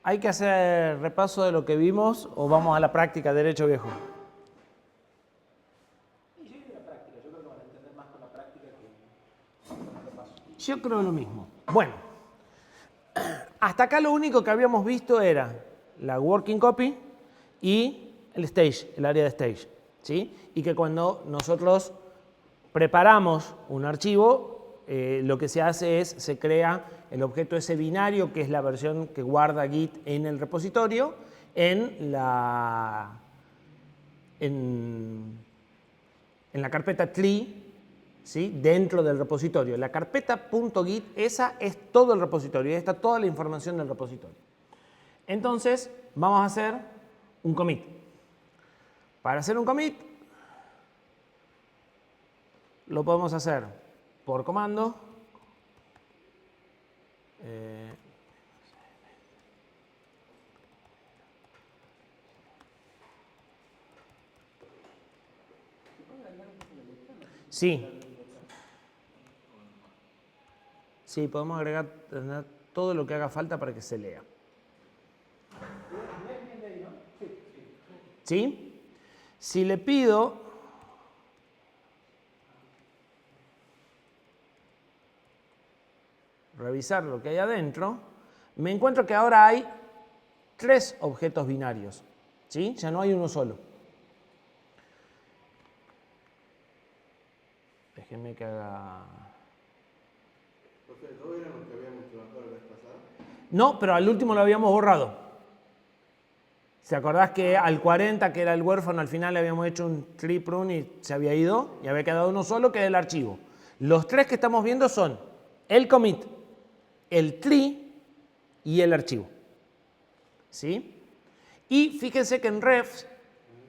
¿Hay que hacer repaso de lo que vimos o vamos a la práctica, derecho viejo? Yo creo lo mismo. Bueno, hasta acá lo único que habíamos visto era la working copy y el stage, el área de stage, ¿sí? Y que cuando nosotros preparamos un archivo, lo que se hace es, se crea el objeto ese binario, que es la versión que guarda Git en el repositorio, en la carpeta tree, ¿sí? Dentro del repositorio. La carpeta .git, esa es todo el repositorio, ahí está toda la información del repositorio. Entonces, vamos a hacer un commit. Para hacer un commit, lo podemos hacer por comando. Sí. Sí, podemos agregar todo lo que haga falta para que se lea. ¿Sí? Si le pido revisar lo que hay adentro, me encuentro que ahora hay 3 objetos binarios. ¿Sí? Ya no hay uno solo. Déjenme que haga... ¿No eran los que habíamos trabajado la vez pasada? No, pero al último lo habíamos borrado. ¿Se acordás que al 40, que era el huérfano, al final le habíamos hecho un tree prune y se había ido? Y había quedado uno solo, que es el archivo. Los 3 que estamos viendo son el commit, el tree y el archivo. ¿Sí? Y fíjense que en refs,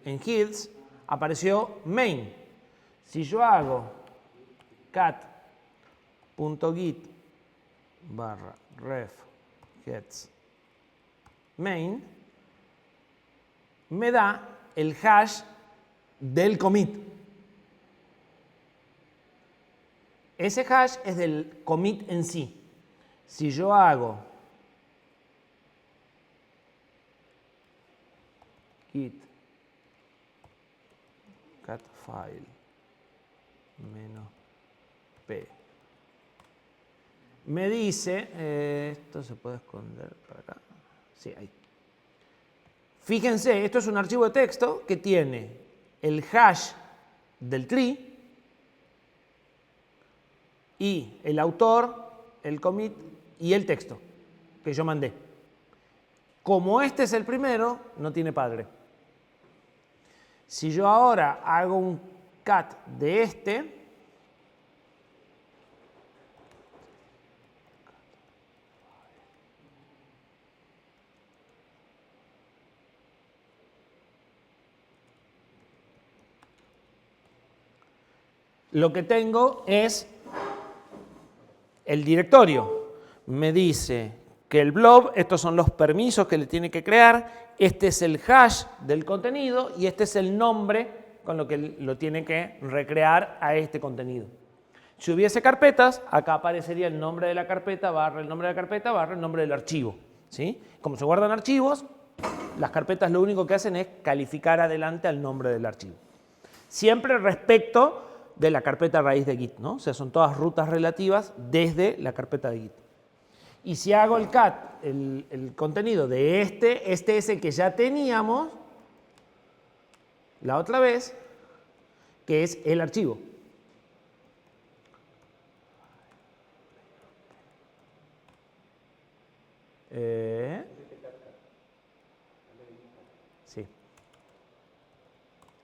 en heads, apareció main. Si yo hago cat.git barra ref heads main, me da el hash del commit. Ese hash es del commit en sí. Si yo hago git cat file menos p, me dice, esto se puede esconder para acá, sí, ahí. Fíjense, esto es un archivo de texto que tiene el hash del tree y el autor, el commit y el texto que yo mandé. Como este es el primero, no tiene padre. Si yo ahora hago un cat de este, lo que tengo es el directorio. Me dice que el blob, estos son los permisos que le tiene que crear, este es el hash del contenido y este es el nombre con lo que lo tiene que recrear a este contenido. Si hubiese carpetas, acá aparecería el nombre de la carpeta, barra el nombre de la carpeta, barra el nombre del archivo. ¿Sí? Como se guardan archivos, las carpetas lo único que hacen es calificar adelante al nombre del archivo. Siempre respecto de la carpeta raíz de Git, ¿no? O sea, son todas rutas relativas desde la carpeta de Git. Y si hago el cat, el contenido de este es el que ya teníamos la otra vez, que es el archivo. Sí.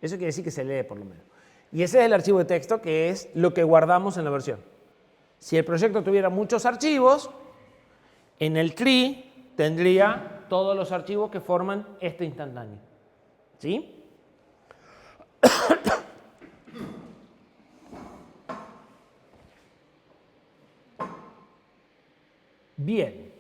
Eso quiere decir que se lee por lo menos. Y ese es el archivo de texto, que es lo que guardamos en la versión. Si el proyecto tuviera muchos archivos, en el tree tendría todos los archivos que forman este instantáneo. ¿Sí? Bien.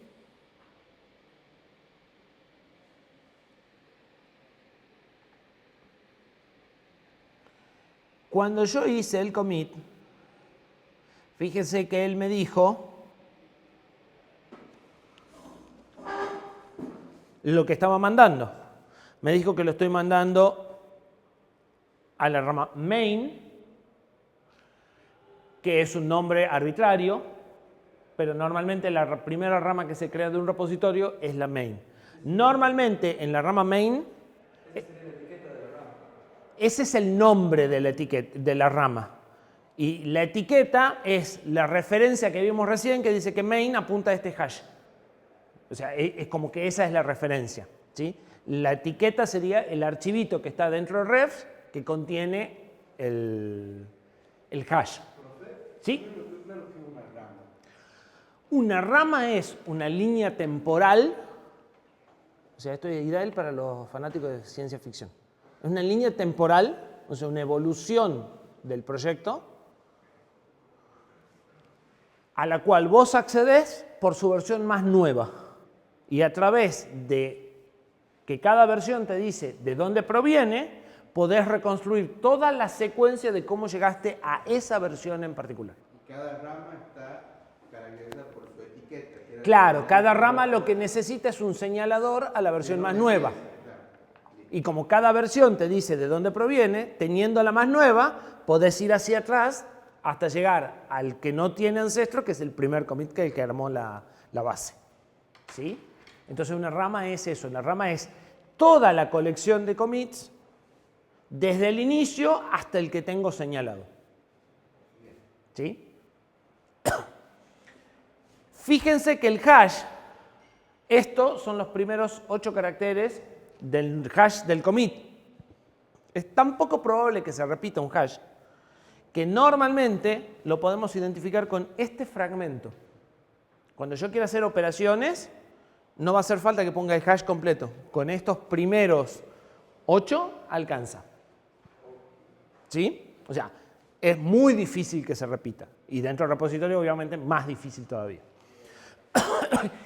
Cuando yo hice el commit, fíjense que él me dijo lo que estaba mandando. Me dijo que lo estoy mandando a la rama main, que es un nombre arbitrario, pero normalmente la primera rama que se crea de un repositorio es la main. Normalmente en la rama main, ese es el nombre de la etiqueta, de la rama. Y la etiqueta es la referencia que vimos recién que dice que main apunta a este hash. O sea, es como que esa es la referencia, ¿sí? La etiqueta sería el archivito que está dentro de refs que contiene el hash. ¿Sí? Una rama es una línea temporal, o sea, esto es ideal para los fanáticos de ciencia ficción. Es una línea temporal, o sea, una evolución del proyecto a la cual vos accedes por su versión más nueva. Y a través de que cada versión te dice de dónde proviene, podés reconstruir toda la secuencia de cómo llegaste a esa versión en particular. Y cada rama está caracterizada por su etiqueta. Claro, cada rama lo que necesita es un señalador a la versión más nueva. Y como cada versión te dice de dónde proviene, teniendo la más nueva, podés ir hacia atrás hasta llegar al que no tiene ancestro, que es el primer commit que armó la base. ¿Sí? Entonces una rama es eso, una rama es toda la colección de commits desde el inicio hasta el que tengo señalado. ¿Sí? Fíjense que el hash, estos son los primeros 8 caracteres del hash del commit. Es tan poco probable que se repita un hash que normalmente lo podemos identificar con este fragmento. Cuando yo quiera hacer operaciones, no va a hacer falta que ponga el hash completo. Con estos primeros 8 alcanza. ¿Sí? O sea, es muy difícil que se repita. Y dentro del repositorio, obviamente, más difícil todavía.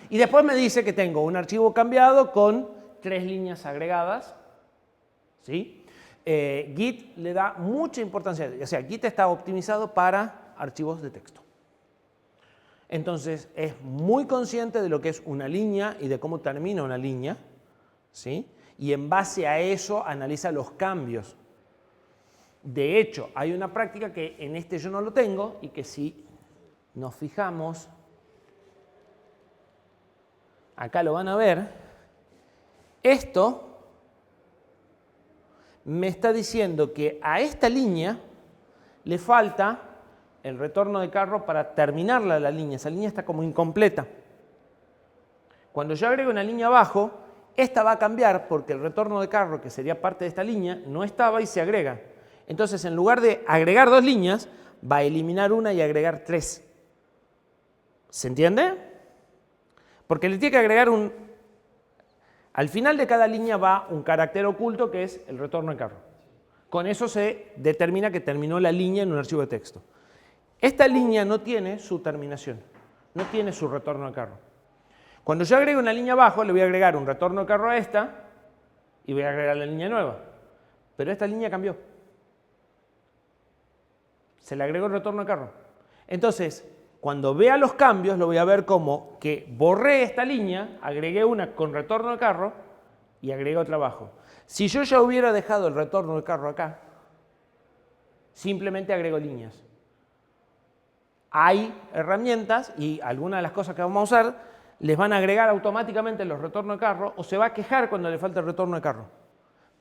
Y después me dice que tengo un archivo cambiado con 3 líneas agregadas. ¿Sí? Git le da mucha importancia. O sea, Git está optimizado para archivos de texto. Entonces, es muy consciente de lo que es una línea y de cómo termina una línea, ¿sí? Y en base a eso analiza los cambios. De hecho, hay una práctica que en este yo no lo tengo y que si nos fijamos, acá lo van a ver, esto me está diciendo que a esta línea le falta el retorno de carro para terminarla la línea. Esa línea está como incompleta. Cuando yo agrego una línea abajo, esta va a cambiar porque el retorno de carro, que sería parte de esta línea, no estaba y se agrega. Entonces, en lugar de agregar 2 líneas, va a eliminar una y agregar 3. ¿Se entiende? Porque le tiene que agregar un... Al final de cada línea va un carácter oculto que es el retorno de carro. Con eso se determina que terminó la línea en un archivo de texto. Esta línea no tiene su terminación, no tiene su retorno de carro. Cuando yo agrego una línea abajo, le voy a agregar un retorno de carro a esta y voy a agregar la línea nueva. Pero esta línea cambió. Se le agregó el retorno de carro. Entonces, cuando vea los cambios, lo voy a ver como que borré esta línea, agregué una con retorno de carro y agregué otra abajo. Si yo ya hubiera dejado el retorno de carro acá, simplemente agrego líneas. Hay herramientas y algunas de las cosas que vamos a usar les van a agregar automáticamente los retornos de carro o se va a quejar cuando le falta el retorno de carro.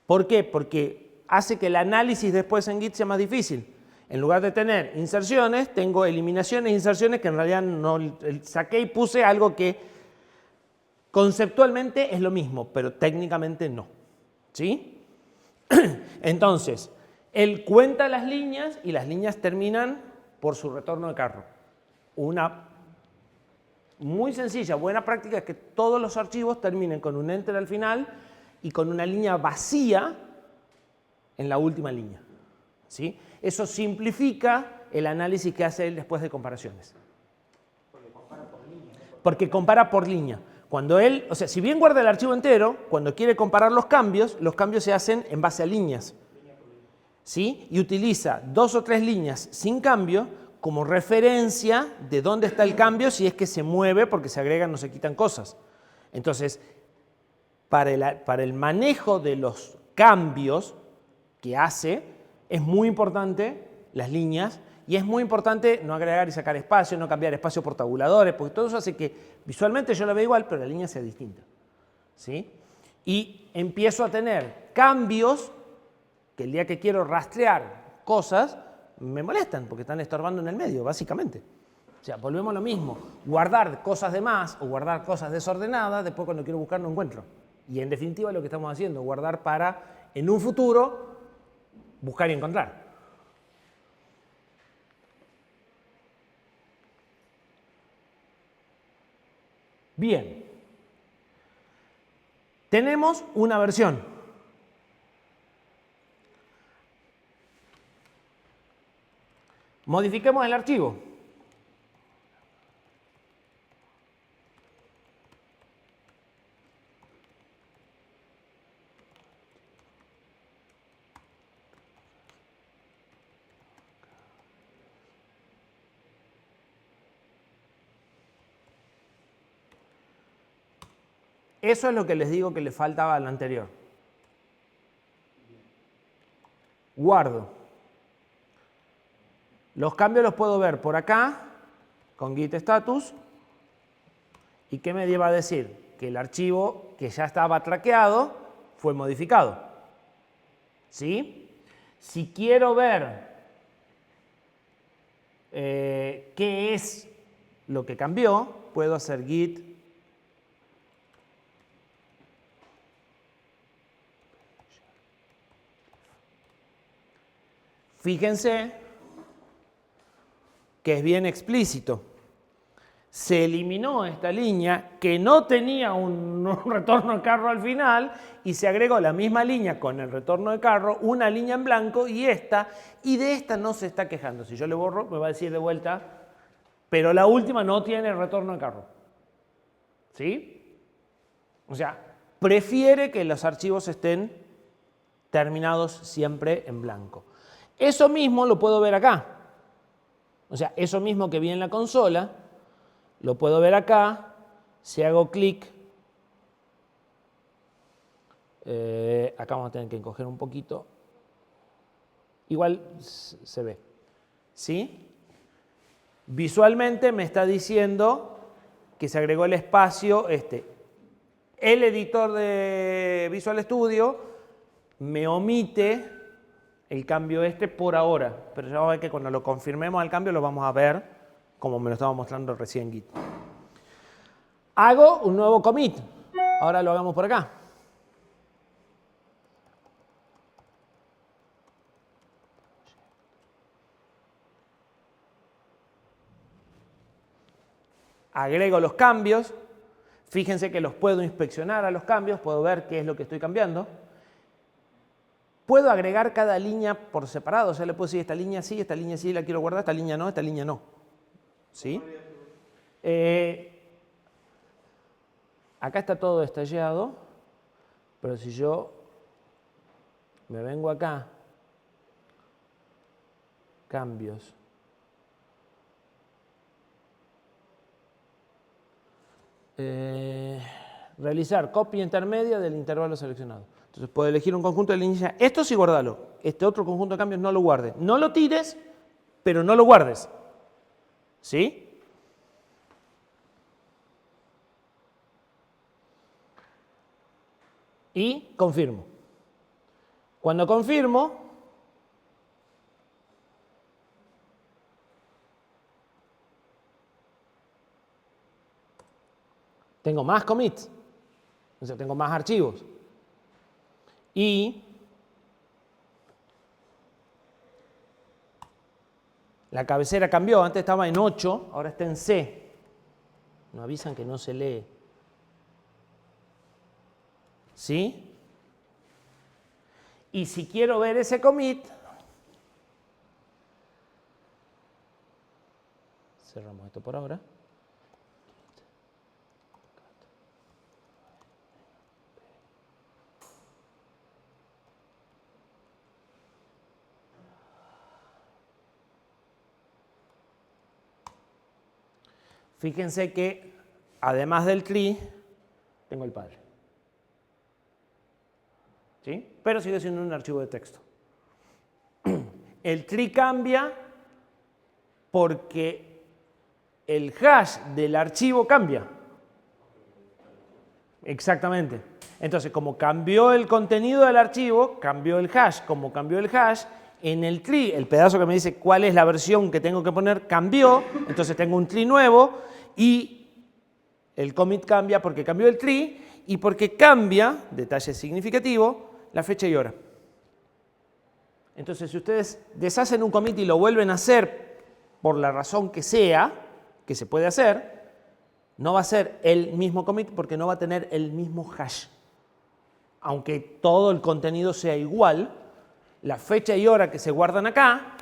¿Por qué? Porque hace que el análisis después en Git sea más difícil. En lugar de tener inserciones, tengo eliminaciones e inserciones que en realidad no saqué y puse algo que conceptualmente es lo mismo, pero técnicamente no. ¿Sí? Entonces, él cuenta las líneas y las líneas terminan por su retorno de carro. Una muy sencilla, buena práctica es que todos los archivos terminen con un enter al final y con una línea vacía en la última línea. ¿Sí? Eso simplifica el análisis que hace él después de comparaciones. Porque compara por línea. Cuando él, o sea, si bien guarda el archivo entero, cuando quiere comparar los cambios se hacen en base a líneas. ¿Sí? Y utiliza 2 o 3 líneas sin cambio como referencia de dónde está el cambio si es que se mueve porque se agregan o se quitan cosas. Entonces, para el manejo de los cambios que hace, es muy importante las líneas y es muy importante no agregar y sacar espacio, no cambiar espacio por tabuladores, porque todo eso hace que visualmente yo la vea igual, pero la línea sea distinta. ¿Sí? Y empiezo a tener cambios que el día que quiero rastrear cosas me molestan porque están estorbando en el medio, básicamente. O sea, volvemos a lo mismo. Guardar cosas de más o guardar cosas desordenadas, después cuando quiero buscar no encuentro. Y en definitiva lo que estamos haciendo, guardar para en un futuro buscar y encontrar. Bien. Tenemos una versión. Modifiquemos el archivo. Eso es lo que les digo que le faltaba al anterior. Guardo. Los cambios los puedo ver por acá, con git status. ¿Y qué me lleva a decir? Que el archivo que ya estaba traqueado fue modificado. ¿Sí? Si quiero ver qué es lo que cambió, puedo hacer git fíjense que es bien explícito. Se eliminó esta línea que no tenía un retorno de carro al final y se agregó la misma línea con el retorno de carro, una línea en blanco y de esta no se está quejando. Si yo le borro, me va a decir de vuelta, pero la última no tiene retorno de carro. ¿Sí? O sea, prefiere que los archivos estén terminados siempre en blanco. Eso mismo lo puedo ver acá. O sea, eso mismo que vi en la consola, lo puedo ver acá. Si hago clic, acá vamos a tener que encoger un poquito. Igual se ve. ¿Sí? Visualmente me está diciendo que se agregó el espacio El editor de Visual Studio me omite el cambio por ahora, pero ya vamos a ver que cuando lo confirmemos al cambio lo vamos a ver como me lo estaba mostrando recién Git. Hago un nuevo commit. Ahora lo hagamos por acá. Agrego los cambios. Fíjense que los puedo inspeccionar a los cambios, puedo ver qué es lo que estoy cambiando. Puedo agregar cada línea por separado, o sea, le puedo decir esta línea sí la quiero guardar, esta línea no. ¿Sí? Acá está todo detallado, pero si yo me vengo acá, cambios, realizar copia intermedia del intervalo seleccionado. Entonces puedo elegir un conjunto de líneas. Esto sí guardalo. Este otro conjunto de cambios no lo guardes. No lo tires, pero no lo guardes. ¿Sí? Y confirmo. Cuando confirmo, tengo más commits. O sea, tengo más archivos. Y la cabecera cambió, antes estaba en 8, ahora está en C. Nos avisan que no se lee. ¿Sí? Y si quiero ver ese commit, cerramos esto por ahora. Fíjense que, además del tree, tengo el padre. ¿sí? Pero sigue siendo un archivo de texto. El tree cambia porque el hash del archivo cambia. Exactamente. Entonces, como cambió el contenido del archivo, cambió el hash. Como cambió el hash, en el tree, el pedazo que me dice cuál es la versión que tengo que poner, cambió. Entonces tengo un tree nuevo y el commit cambia porque cambió el tree y porque cambia, detalle significativo, la fecha y hora. Entonces, si ustedes deshacen un commit y lo vuelven a hacer por la razón que sea, que se puede hacer, no va a ser el mismo commit porque no va a tener el mismo hash. Aunque todo el contenido sea igual, la fecha y hora que se guardan acá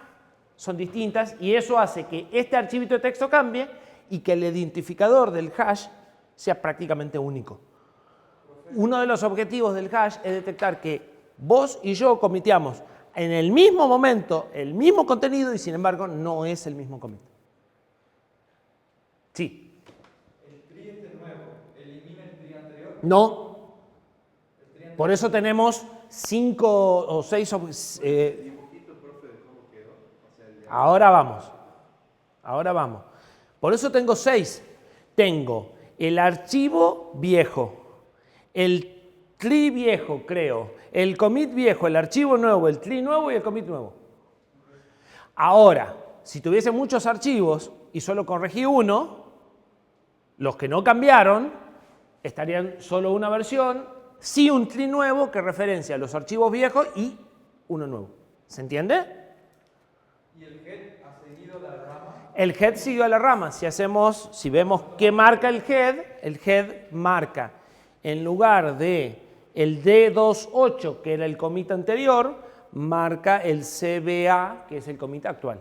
son distintas y eso hace que este archivito de texto cambie y que el identificador del hash sea prácticamente único. Uno de los objetivos del hash es detectar que vos y yo comiteamos en el mismo momento el mismo contenido y sin embargo no es el mismo commit. Sí. ¿El tree este nuevo elimina el tree anterior? No. Por eso tenemos 5 o 6... ahora vamos. Ahora vamos. Por eso tengo 6. Tengo el archivo viejo, el tree viejo, creo, el commit viejo, el archivo nuevo, el tree nuevo y el commit nuevo. Ahora, si tuviese muchos archivos y solo corregí uno, los que no cambiaron estarían solo una versión, sí un tree nuevo que referencia a los archivos viejos y uno nuevo. ¿Se entiende? ¿Y el head ha seguido la rama? El head siguió a la rama. Si vemos qué marca el head marca, en lugar de el D28, que era el commit anterior, marca el CBA, que es el commit actual.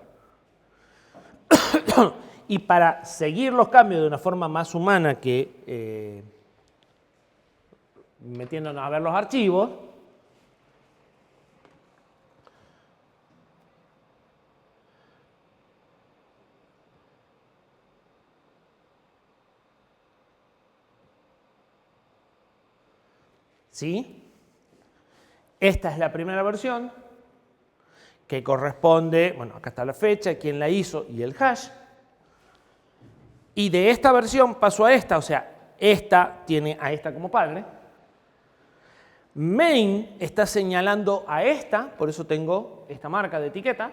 Y para seguir los cambios de una forma más humana que metiéndonos a ver los archivos, ¿sí? Esta es la primera versión que corresponde, bueno, acá está la fecha, quién la hizo y el hash. Y de esta versión pasó a esta, o sea, esta tiene a esta como padre. Main está señalando a esta, por eso tengo esta marca de etiqueta.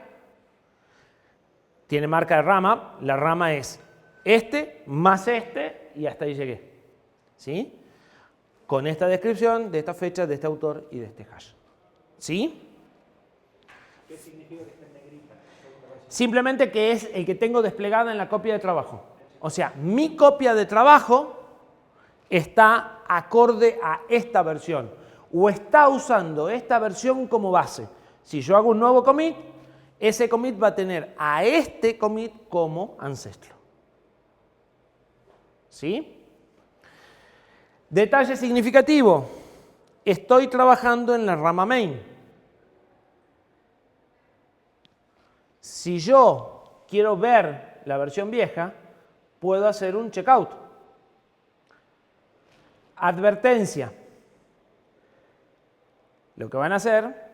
Tiene marca de rama, la rama es este más este y hasta ahí llegué. ¿Sí? Con esta descripción de esta fecha, de este autor y de este hash. ¿Sí? ¿Qué significa que esté en negrita? Simplemente que es el que tengo desplegada en la copia de trabajo. O sea, mi copia de trabajo está acorde a esta versión o está usando esta versión como base. Si yo hago un nuevo commit, ese commit va a tener a este commit como ancestro. ¿Sí? Detalle significativo. Estoy trabajando en la rama main. Si yo quiero ver la versión vieja, puedo hacer un checkout. Advertencia. Lo que van a hacer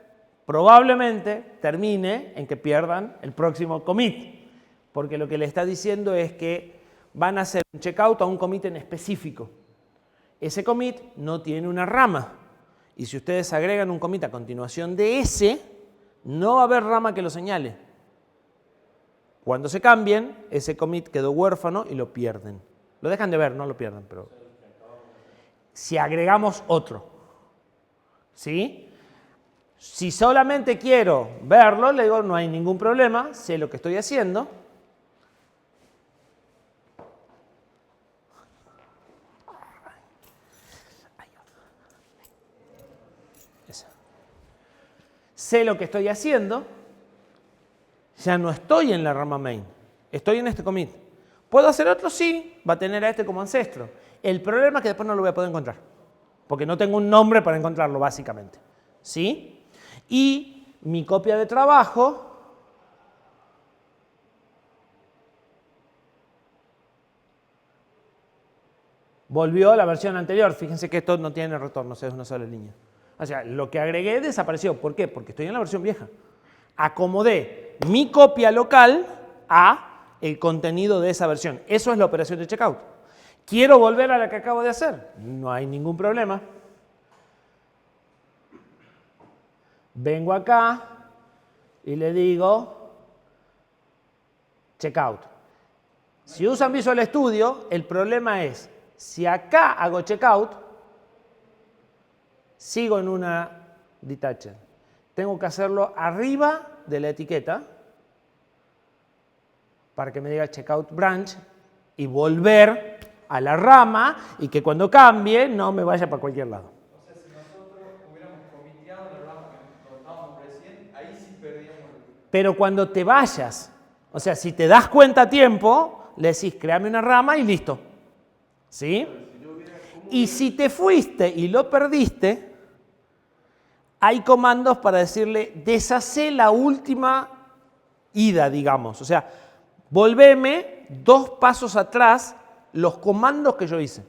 probablemente termine en que pierdan el próximo commit, porque lo que le está diciendo es que van a hacer un checkout a un commit en específico. Ese commit no tiene una rama, y si ustedes agregan un commit a continuación de ese, no va a haber rama que lo señale. Cuando se cambien, ese commit quedó huérfano y lo pierden. Lo dejan de ver, no lo pierden, pero si agregamos otro, ¿sí? Si solamente quiero verlo, le digo, no hay ningún problema, sé lo que estoy haciendo. Sé lo que estoy haciendo, ya no estoy en la rama main, estoy en este commit. ¿Puedo hacer otro? Sí, va a tener a este como ancestro. El problema es que después no lo voy a poder encontrar, porque no tengo un nombre para encontrarlo, básicamente. ¿Sí? Y mi copia de trabajo volvió a la versión anterior. Fíjense que esto no tiene retorno, es una sola línea. O sea, lo que agregué desapareció. ¿Por qué? Porque estoy en la versión vieja. Acomodé mi copia local a el contenido de esa versión. Eso es la operación de checkout. ¿Quiero volver a la que acabo de hacer? No hay ningún problema. Vengo acá y le digo checkout. Si usan Visual Studio, el problema es, si acá hago checkout, sigo en una detached. Tengo que hacerlo arriba de la etiqueta para que me diga checkout branch y volver a la rama y que cuando cambie no me vaya para cualquier lado. O sea, si nosotros hubiéramos comiteado la rama que estábamos recién, ahí sí perdíamos. Pero cuando te vayas, o sea, si te das cuenta a tiempo, le decís, créame una rama y listo. ¿Sí? Y si te fuiste y lo perdiste, hay comandos para decirle, deshacé la última ida, digamos. O sea, volveme 2 pasos atrás los comandos que yo hice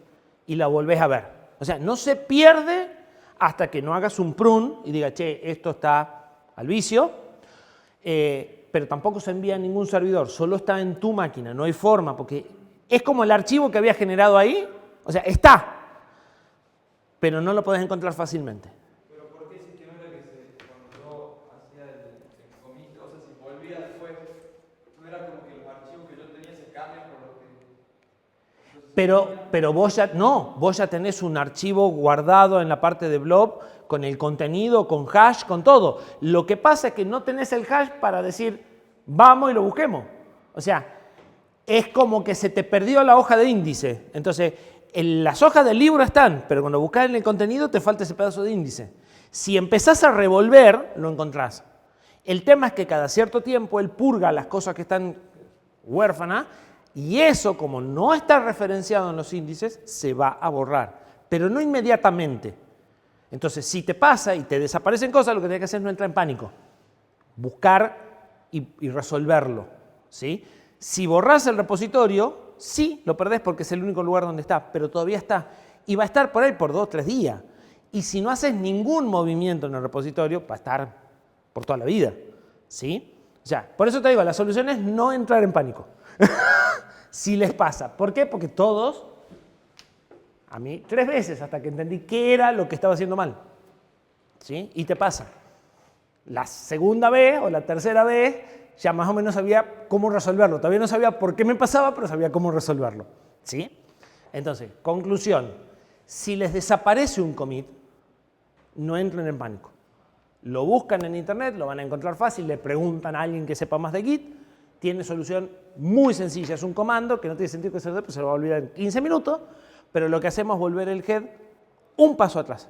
y la volvés a ver. O sea, no se pierde hasta que no hagas un prune y diga, che, esto está al vicio, pero tampoco se envía a ningún servidor, solo está en tu máquina, no hay forma, porque es como el archivo que había generado ahí, o sea, está, pero no lo podés encontrar fácilmente. Pero ¿por qué si que no era que cuando yo hacía el commit, o sea, si volvía después, no era como que los archivos que yo tenía se cambian por los que... Pero vos ya tenés un archivo guardado en la parte de blob con el contenido, con hash, con todo. Lo que pasa es que no tenés el hash para decir, vamos y lo busquemos. O sea, es como que se te perdió la hoja de índice. Entonces, las hojas del libro están, pero cuando buscas en el contenido te falta ese pedazo de índice. Si empezás a revolver, lo encontrás. El tema es que cada cierto tiempo él purga las cosas que están huérfanas y eso, como no está referenciado en los índices, se va a borrar, pero no inmediatamente. Entonces, si te pasa y te desaparecen cosas, lo que tienes que hacer es no entrar en pánico. Buscar y resolverlo. ¿Sí? Si borras el repositorio, sí, lo perdés porque es el único lugar donde está, pero todavía está. Y va a estar por ahí por 2 o 3 días. Y si no haces ningún movimiento en el repositorio, va a estar por toda la vida. ¿Sí? O sea, por eso te digo, la solución es no entrar en pánico. Si les pasa. ¿Por qué? Porque todos, a mí 3 veces hasta que entendí qué era lo que estaba haciendo mal. ¿Sí? Y te pasa. La segunda vez o la tercera vez ya más o menos sabía cómo resolverlo. Todavía no sabía por qué me pasaba, pero sabía cómo resolverlo. ¿Sí? Entonces, conclusión. Si les desaparece un commit, no entren en pánico. Lo buscan en internet, lo van a encontrar fácil, le preguntan a alguien que sepa más de Git. Tiene solución muy sencilla, es un comando que no tiene sentido que se lo va a olvidar en 15 minutos, pero lo que hacemos es volver el head un paso atrás,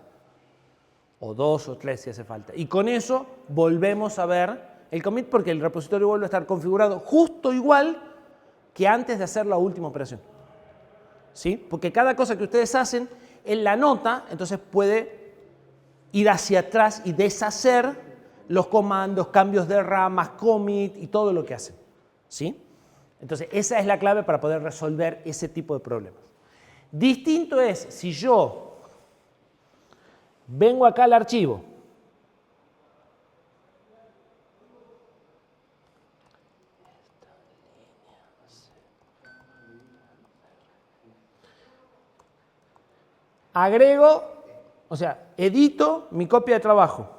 o 2 o 3 si hace falta. Y con eso volvemos a ver el commit porque el repositorio vuelve a estar configurado justo igual que antes de hacer la última operación. ¿Sí? Porque cada cosa que ustedes hacen, él la anota, entonces puede ir hacia atrás y deshacer los comandos, cambios de ramas, commit y todo lo que hacen. ¿Sí? Entonces, esa es la clave para poder resolver ese tipo de problemas. Distinto es si yo vengo acá al archivo, agrego, o sea, edito mi copia de trabajo.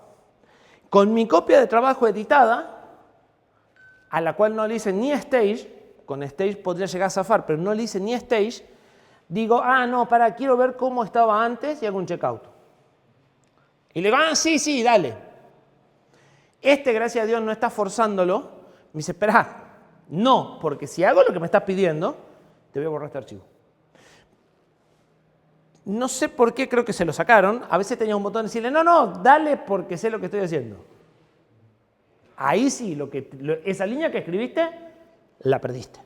Con mi copia de trabajo editada, a la cual no le hice ni stage, con stage podría llegar a zafar, pero no le hice ni stage, digo, no, quiero ver cómo estaba antes y hago un checkout. Y le digo, sí, dale. Gracias a Dios, no está forzándolo. Me dice, espera, no, porque si hago lo que me estás pidiendo, te voy a borrar este archivo. No sé por qué creo que se lo sacaron. A veces tenía un botón de decirle, no, dale porque sé lo que estoy haciendo. Ahí sí, esa línea que escribiste, la perdiste.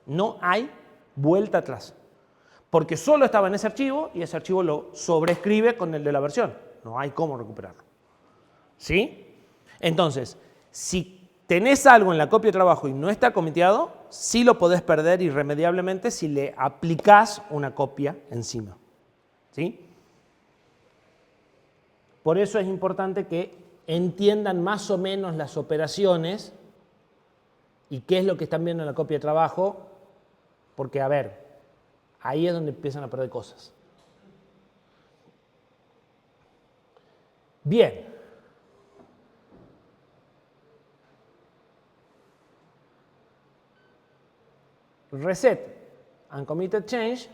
No hay vuelta atrás. Porque solo estaba en ese archivo y ese archivo lo sobreescribe con el de la versión. No hay cómo recuperarlo. ¿Sí? Entonces, si tenés algo en la copia de trabajo y no está comiteado, sí lo podés perder irremediablemente si le aplicás una copia encima. ¿Sí? Por eso es importante que entiendan más o menos las operaciones y qué es lo que están viendo en la copia de trabajo, porque, a ver, ahí es donde empiezan a perder cosas. Bien. Reset uncommitted change.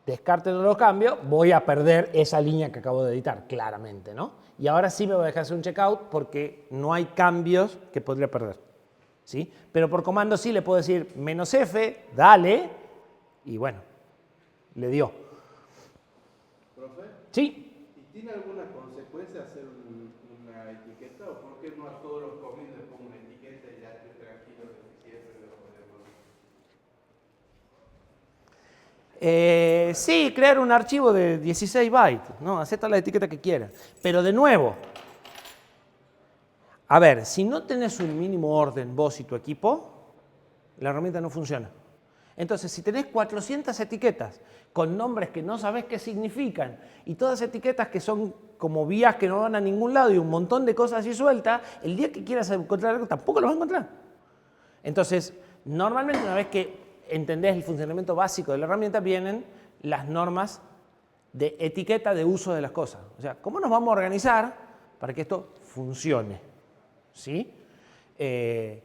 Descarte de los cambios, voy a perder esa línea que acabo de editar, claramente, ¿no? Y ahora sí me voy a dejar hacer un checkout porque no hay cambios que podría perder, ¿sí? Pero por comando sí le puedo decir "-f", dale, y bueno, le dio. ¿Profe? Sí. ¿Y tiene alguna consecuencia hacer una etiqueta o por qué no a todos los commits les pongo una etiqueta y ya estoy tranquilo de que siempre lo podemos? Sí, crear un archivo de 16 bytes, ¿no? Acepta la etiqueta que quieras. Pero de nuevo, a ver, si no tenés un mínimo orden vos y tu equipo, la herramienta no funciona. Entonces, si tenés 400 etiquetas con nombres que no sabés qué significan y todas etiquetas que son como vías que no van a ningún lado y un montón de cosas así sueltas, el día que quieras encontrar algo tampoco lo vas a encontrar. Entonces, normalmente una vez que entendés el funcionamiento básico de la herramienta, vienen las normas de etiqueta de uso de las cosas. O sea, ¿cómo nos vamos a organizar para que esto funcione? ¿Sí? Eso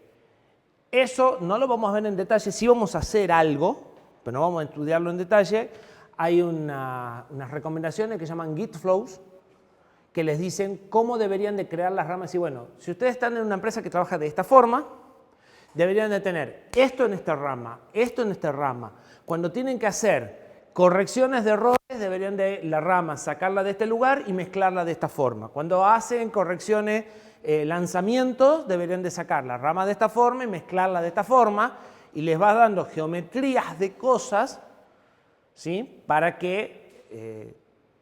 no lo vamos a ver en detalle, sí vamos a hacer algo, pero no vamos a estudiarlo en detalle. Hay unas recomendaciones que se llaman Git Flows, que les dicen cómo deberían de crear las ramas. Y bueno, si ustedes están en una empresa que trabaja de esta forma, deberían de tener esto en esta rama, esto en esta rama. Cuando tienen que hacer correcciones de errores, deberían de la rama sacarla de este lugar y mezclarla de esta forma. Cuando hacen correcciones, lanzamientos, deberían de sacar la rama de esta forma y mezclarla de esta forma, y les va dando geometrías de cosas, ¿sí? Para que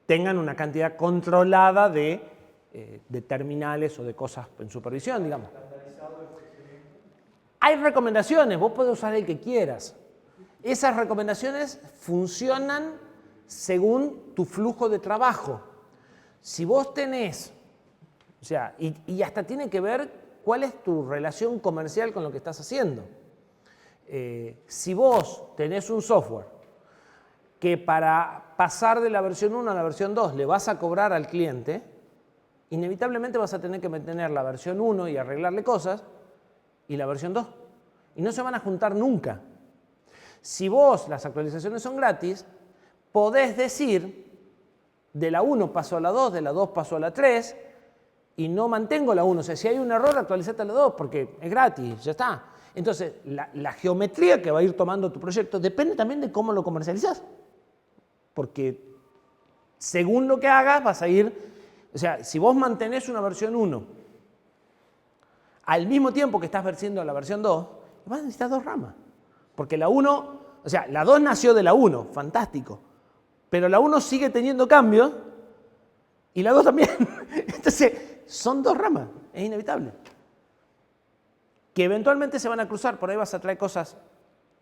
tengan una cantidad controlada de terminales o de cosas en supervisión, digamos. Hay recomendaciones, vos podés usar el que quieras. Esas recomendaciones funcionan según tu flujo de trabajo. Si vos tenés, o sea, y hasta tiene que ver cuál es tu relación comercial con lo que estás haciendo. Si vos tenés un software que para pasar de la versión 1 a la versión 2 le vas a cobrar al cliente, inevitablemente vas a tener que mantener la versión 1 y arreglarle cosas, y la versión 2. Y no se van a juntar nunca. Si vos, las actualizaciones son gratis, podés decir, de la 1 paso a la 2, de la 2 paso a la 3, y no mantengo la 1. O sea, si hay un error, actualizate a la 2, porque es gratis, ya está. Entonces, la geometría que va a ir tomando tu proyecto depende también de cómo lo comercializás. Porque según lo que hagas, vas a ir... O sea, si vos mantenés una versión 1, al mismo tiempo que estás venciendo la versión 2, vas a necesitar dos ramas. Porque la 1, o sea, la 2 nació de la 1, fantástico. Pero la 1 sigue teniendo cambios y la 2 también. Entonces, son dos ramas, es inevitable. Que eventualmente se van a cruzar, por ahí vas a traer cosas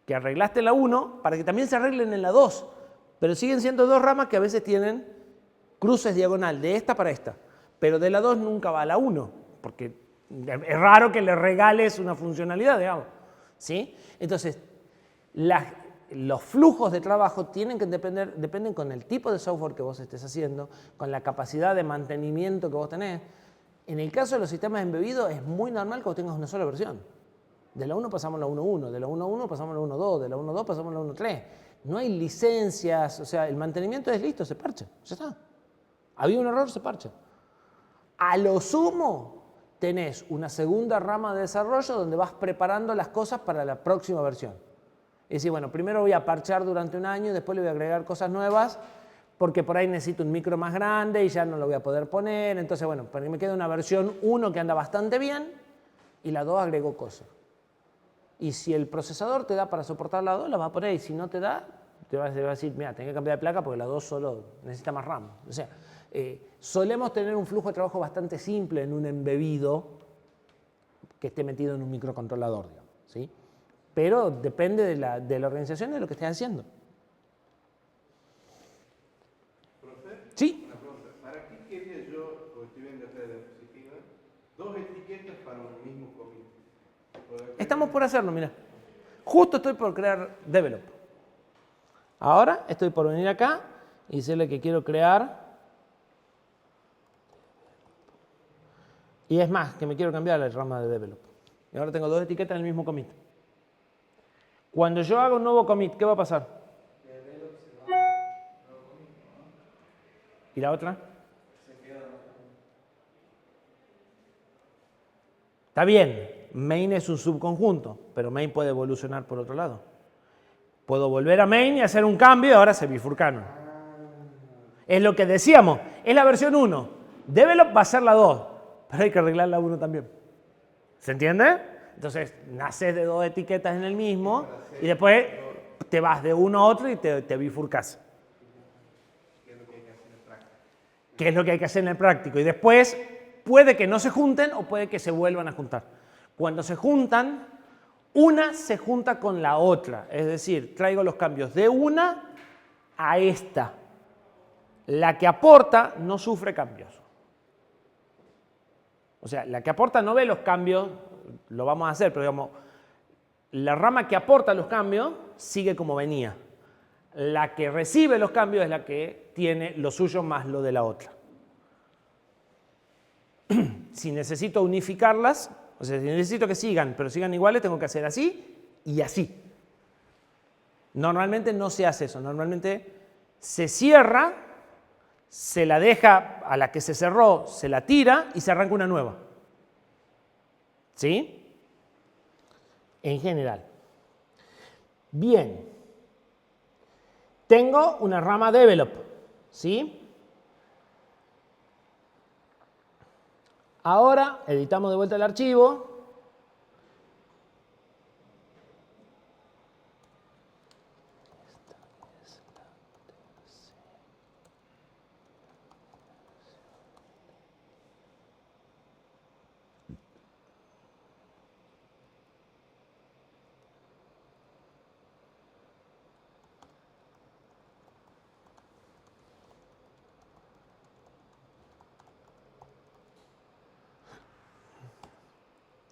que arreglaste en la 1 para que también se arreglen en la 2. Pero siguen siendo dos ramas que a veces tienen cruces diagonal, de esta para esta. Pero de la 2 nunca va a la 1, porque es raro que le regales una funcionalidad, digamos. ¿Sí? Entonces, los flujos de trabajo dependen con el tipo de software que vos estés haciendo, con la capacidad de mantenimiento que vos tenés. En el caso de los sistemas embebidos es muy normal que vos tengas una sola versión. De la 1 pasamos a la 1.1, de la 1.1 pasamos a la 1.2, de la 1.2 pasamos a la 1.3. No hay licencias, o sea, el mantenimiento es listo, se parcha, ya está. Había un error, se parcha. A lo sumo, tenés una segunda rama de desarrollo donde vas preparando las cosas para la próxima versión. Es decir, bueno, primero voy a parchar durante un año, después le voy a agregar cosas nuevas, porque por ahí necesito un micro más grande y ya no lo voy a poder poner. Entonces, bueno, para que me quede una versión 1 que anda bastante bien y la 2 agrego cosas. Y si el procesador te da para soportar la 2, la vas a poner. Y si no te da, te va a decir, mira, tenés que cambiar de placa porque la 2 solo necesita más RAM. O sea, solemos tener un flujo de trabajo bastante simple en un embebido que esté metido en un microcontrolador, digamos, ¿sí? Pero depende de la organización y de lo que estés haciendo. ¿Profe? Sí. Una pregunta. quería yo, porque estoy viendo acá de diapositiva, dos etiquetas para un mismo commit. Estamos por hacerlo, mira. Justo estoy por crear develop. Ahora estoy por venir acá y decirle que quiero crear. Y es más, que me quiero cambiar la rama de develop. Y ahora tengo dos etiquetas en el mismo commit. Cuando yo haga un nuevo commit, ¿qué va a pasar? Develop se va al nuevo commit, ¿no? ¿Y la otra? Se queda. Está bien, main es un subconjunto, pero main puede evolucionar por otro lado. Puedo volver a main y hacer un cambio y ahora se bifurcaron. Es lo que decíamos, es la versión 1. Develop va a ser la 2, pero hay que arreglar la 1 también. ¿Se entiende? Entonces, naces de dos etiquetas en el mismo y después te vas de uno a otro y te bifurcas. ¿Qué es lo que hay que hacer en el práctico? Y después puede que no se junten o puede que se vuelvan a juntar. Cuando se juntan, una se junta con la otra. Es decir, traigo los cambios de una a esta. La que aporta no sufre cambios. O sea, la que aporta no ve los cambios, lo vamos a hacer, pero digamos, la rama que aporta los cambios sigue como venía. La que recibe los cambios es la que tiene lo suyo más lo de la otra. Si necesito unificarlas, o sea, si necesito que sigan, pero sigan iguales, tengo que hacer así y así. Normalmente no se hace eso, normalmente se cierra, se la deja a la que se cerró, se la tira y se arranca una nueva. ¿Sí? En general. Bien. Tengo una rama develop. ¿Sí? Ahora editamos de vuelta el archivo.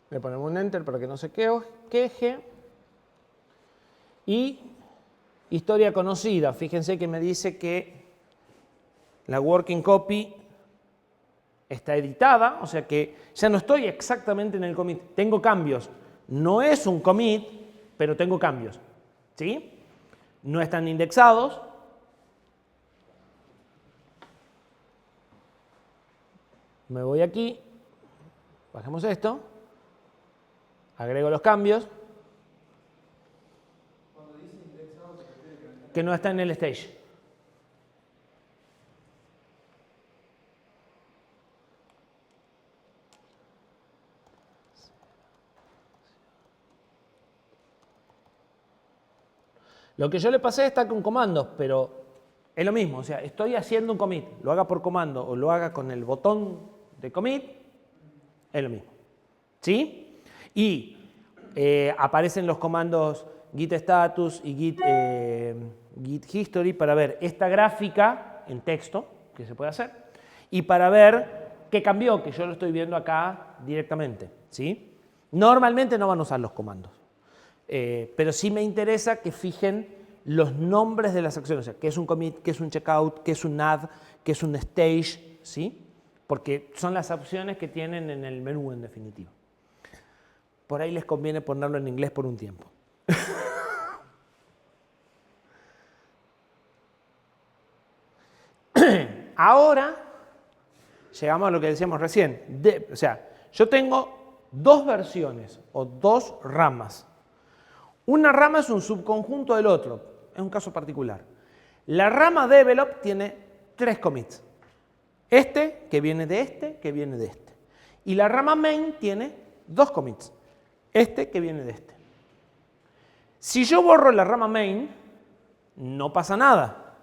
Le ponemos un enter para que no se queje. Y historia conocida. Fíjense que me dice que la working copy está editada, o sea que ya no estoy exactamente en el commit. Tengo cambios. No es un commit, pero tengo cambios. ¿Sí? No están indexados. Me voy aquí. Bajemos esto. Agrego los cambios. Cuando dice indexado, se refiere Que no está en el stage. Lo que yo le pasé está con comandos, pero es lo mismo. O sea, estoy haciendo un commit. Lo haga por comando o lo haga con el botón de commit, es lo mismo. ¿Sí? Y aparecen los comandos git status y git history para ver esta gráfica en texto que se puede hacer y para ver qué cambió, que yo lo estoy viendo acá directamente. ¿Sí? Normalmente no van a usar los comandos, pero sí me interesa que fijen los nombres de las acciones, o sea, qué es un commit, qué es un checkout, qué es un add, qué es un stage, ¿sí? Porque son las opciones que tienen en el menú en definitiva. Por ahí les conviene ponerlo en inglés por un tiempo. Ahora llegamos a lo que decíamos recién. O sea, yo tengo dos versiones o dos ramas. Una rama es un subconjunto del otro. Es un caso particular. La rama develop tiene 3 commits. Este, que viene de este, que viene de este. Y la rama main tiene 2 commits. Este que viene de este. Si yo borro la rama main, no pasa nada,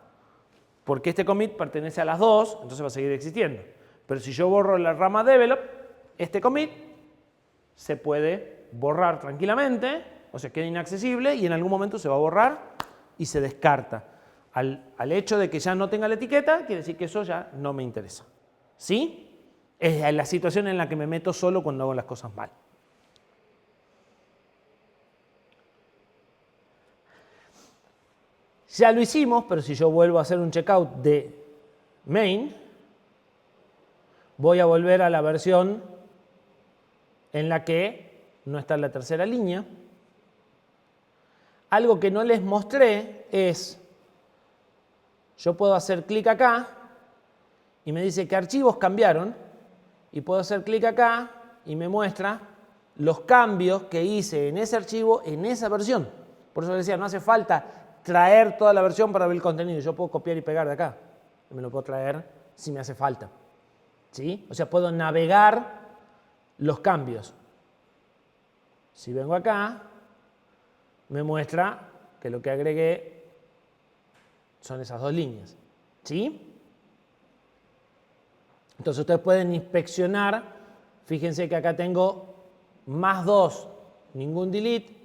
porque este commit pertenece a las dos, entonces va a seguir existiendo. Pero si yo borro la rama develop, este commit se puede borrar tranquilamente, o sea, queda inaccesible y en algún momento se va a borrar y se descarta. Al hecho de que ya no tenga la etiqueta, quiere decir que eso ya no me interesa. ¿Sí? Es la situación en la que me meto solo cuando hago las cosas mal. Ya lo hicimos, pero si yo vuelvo a hacer un checkout de main, voy a volver a la versión en la que no está la tercera línea. Algo que no les mostré es, yo puedo hacer clic acá y me dice que archivos cambiaron, y puedo hacer clic acá y me muestra los cambios que hice en ese archivo en esa versión. Por eso les decía, no hace falta traer toda la versión para ver el contenido. Yo puedo copiar y pegar de acá. Me lo puedo traer si me hace falta. ¿Sí? O sea, puedo navegar los cambios. Si vengo acá, me muestra que lo que agregué son esas dos líneas. ¿Sí? Entonces ustedes pueden inspeccionar. Fíjense que acá tengo +2, ningún delete.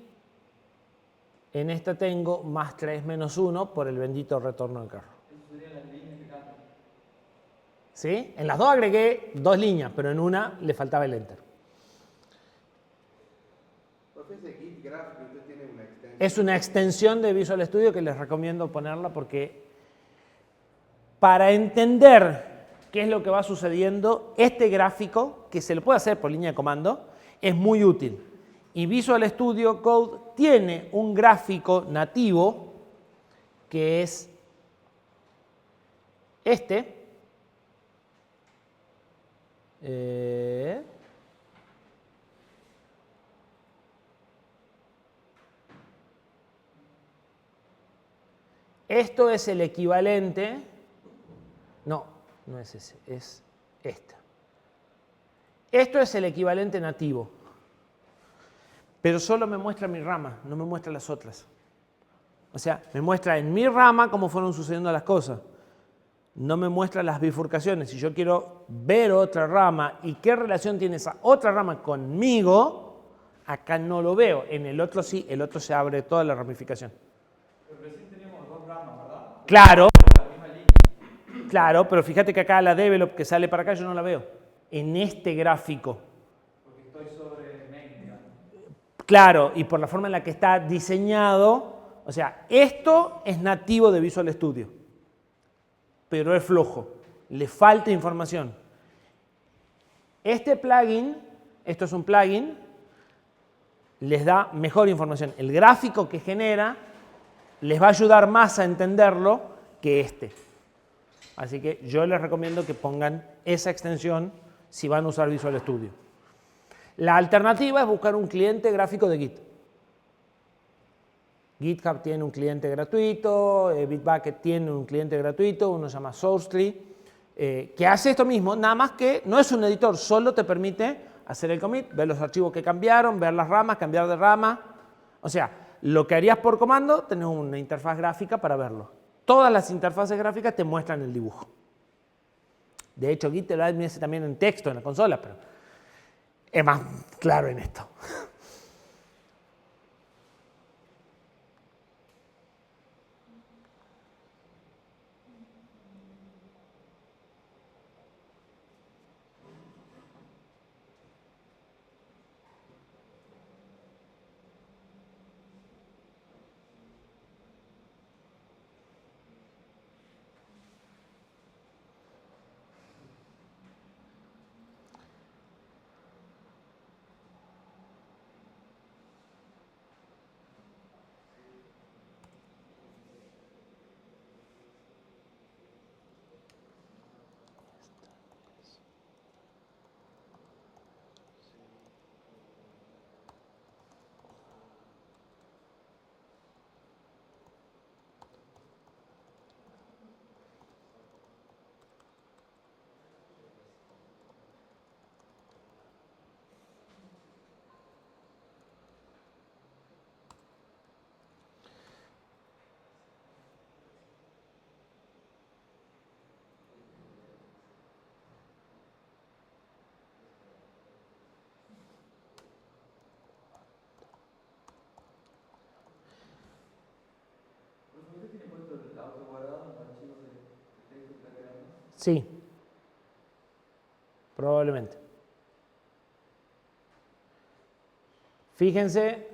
En esta tengo +3, -1 por el bendito retorno del carro. Esas serían las líneas que cambian. ¿Sí? En las dos agregué 2 líneas, pero en una le faltaba el enter. Profe, ese Git Graph que usted tiene una extensión. Es una extensión de Visual Studio que les recomiendo ponerla porque para entender qué es lo que va sucediendo, este gráfico, que se lo puede hacer por línea de comando, es muy útil. Y Visual Studio Code tiene un gráfico nativo que es este. Esto es el equivalente. No es ese, es esta. Esto es el equivalente nativo. Pero solo me muestra mi rama, no me muestra las otras. O sea, me muestra en mi rama cómo fueron sucediendo las cosas. No me muestra las bifurcaciones. Si yo quiero ver otra rama y qué relación tiene esa otra rama conmigo, acá no lo veo. En el otro sí, el otro se abre toda la ramificación. Pero recién teníamos dos ramas, ¿verdad? Claro, La misma línea. claro, pero fíjate que acá la develop que sale para acá yo no la veo. En este gráfico. Porque estoy sobre main, digamos. Claro, y por la forma en la que está diseñado, o sea, esto es nativo de Visual Studio, pero es flojo, le falta información. Este plugin, esto es un plugin, les da mejor información. El gráfico que genera les va a ayudar más a entenderlo que este. Así que yo les recomiendo que pongan esa extensión si van a usar Visual Studio. La alternativa es buscar un cliente gráfico de Git. GitHub tiene un cliente gratuito, Bitbucket tiene un cliente gratuito, uno se llama SourceTree, que hace esto mismo, nada más que no es un editor, solo te permite hacer el commit, ver los archivos que cambiaron, ver las ramas, cambiar de rama. O sea, lo que harías por comando, tenés una interfaz gráfica para verlo. Todas las interfaces gráficas te muestran el dibujo. De hecho, Git te lo hace también en texto en la consola, pero es más claro en esto. ¿Usted tiene puesto el autoguardado en los archivos de texto que está creando? Sí. Probablemente. Fíjense.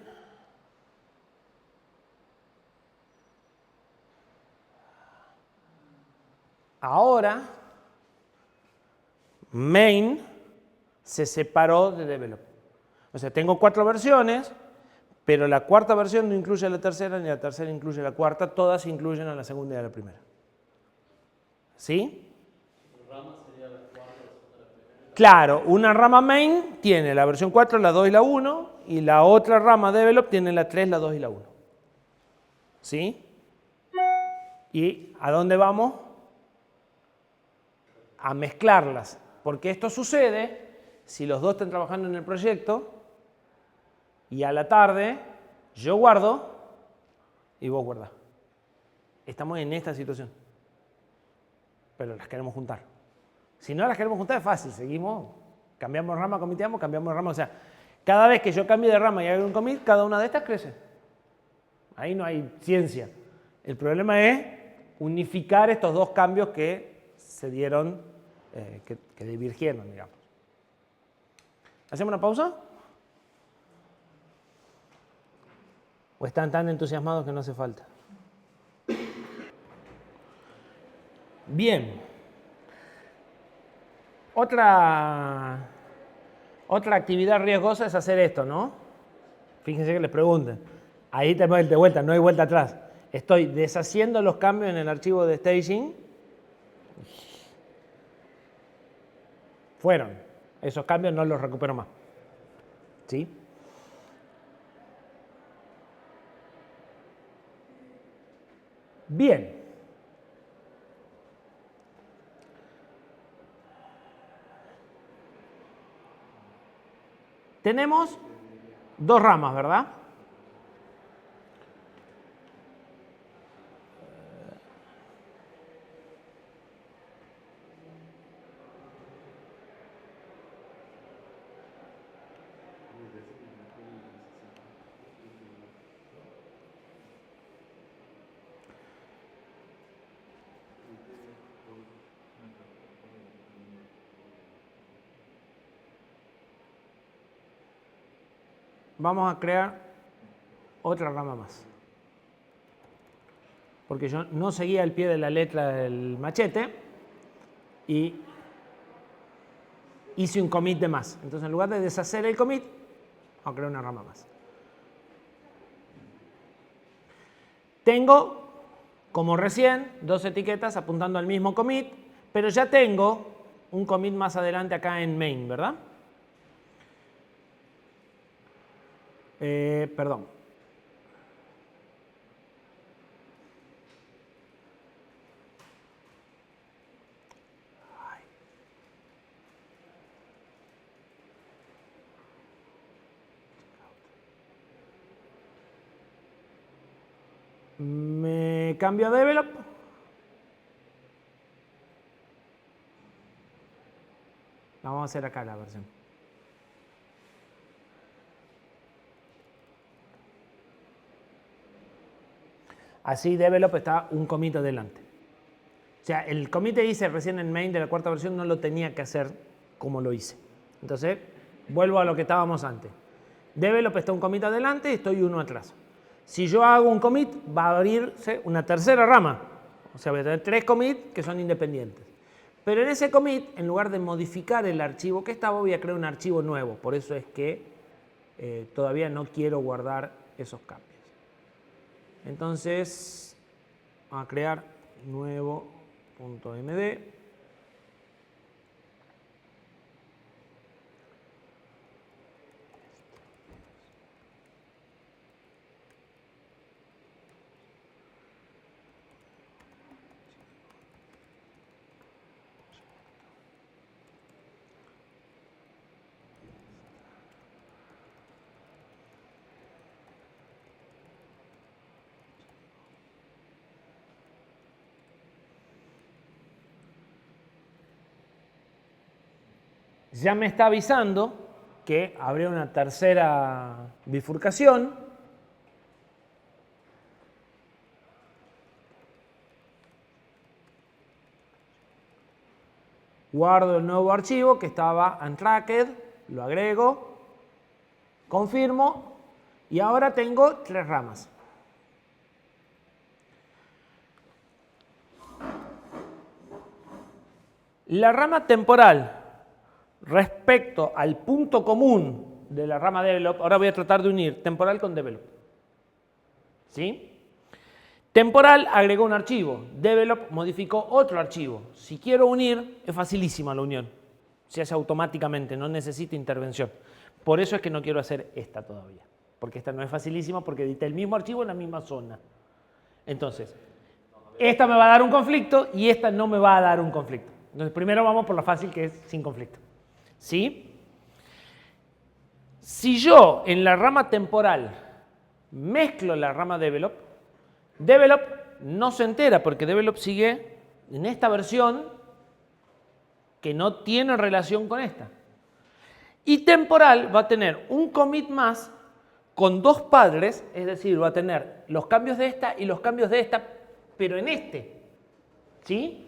Ahora, main se separó de develop. O sea, tengo 4 versiones, pero la cuarta versión no incluye la tercera, ni la tercera incluye la cuarta, todas incluyen a la segunda y a la primera. ¿Sí? Rama sería la cuarta, la primera. Claro, una rama main tiene la versión 4, la 2 y la 1, y la otra rama develop tiene la 3, la 2 y la 1. ¿Sí? ¿Y a dónde vamos? A mezclarlas, porque esto sucede si los dos están trabajando en el proyecto y a la tarde yo guardo y vos guardás. Estamos en esta situación, pero las queremos juntar. Si no las queremos juntar es fácil, seguimos, cambiamos rama, comiteamos, cambiamos rama, o sea, cada vez que yo cambie de rama y hago un commit, cada una de estas crece. Ahí no hay ciencia. El problema es unificar estos dos cambios que se dieron, que divergieron, digamos. ¿Hacemos una pausa? ¿O están tan entusiasmados que no hace falta? Bien. Otra actividad riesgosa es hacer esto, ¿no? Fíjense que les pregunten. Ahí te de vuelta, no hay vuelta atrás. Estoy deshaciendo los cambios en el archivo de staging. Fueron. Esos cambios no los recupero más. ¿Sí? Bien. Tenemos dos ramas, ¿verdad? Vamos a crear otra rama más. Porque yo no seguía el pie de la letra del machete y hice un commit de más. Entonces, en lugar de deshacer el commit, vamos a crear una rama más. Tengo, como recién, dos etiquetas apuntando al mismo commit, pero ya tengo un commit más adelante acá en main, ¿verdad? Perdón. Me cambio a develop. La vamos a hacer acá la versión. Así develop está un commit adelante. O sea, el commit que hice recién en main de la cuarta versión no lo tenía que hacer como lo hice. Entonces, vuelvo a lo que estábamos antes. Develop está un commit adelante y estoy uno atrás. Si yo hago un commit, va a abrirse una tercera rama. O sea, voy a tener 3 commits que son independientes. Pero en ese commit, en lugar de modificar el archivo que estaba, voy a crear un archivo nuevo. Por eso es que todavía no quiero guardar esos cambios. Entonces, vamos a crear nuevo.md. Ya me está avisando que habría una tercera bifurcación. guardo el nuevo archivo que estaba untracked, lo agrego, confirmo y ahora tengo 3 ramas. La rama temporal respecto al punto común de la rama develop, ahora voy a tratar de unir temporal con develop. ¿Sí? Temporal agregó un archivo, develop modificó otro archivo. Si quiero unir, es facilísima la unión. Se hace automáticamente, no necesita intervención. Por eso es que no quiero hacer esta todavía. Porque esta no es facilísima porque edita el mismo archivo en la misma zona. Entonces, esta me va a dar un conflicto y esta no me va a dar un conflicto. Entonces, primero vamos por la fácil que es sin conflicto. ¿Sí? Si yo en la rama temporal mezclo la rama develop, develop no se entera porque develop sigue en esta versión que no tiene relación con esta. Y temporal va a tener un commit más con 2 padres, es decir, va a tener los cambios de esta y los cambios de esta, pero en este. ¿Sí?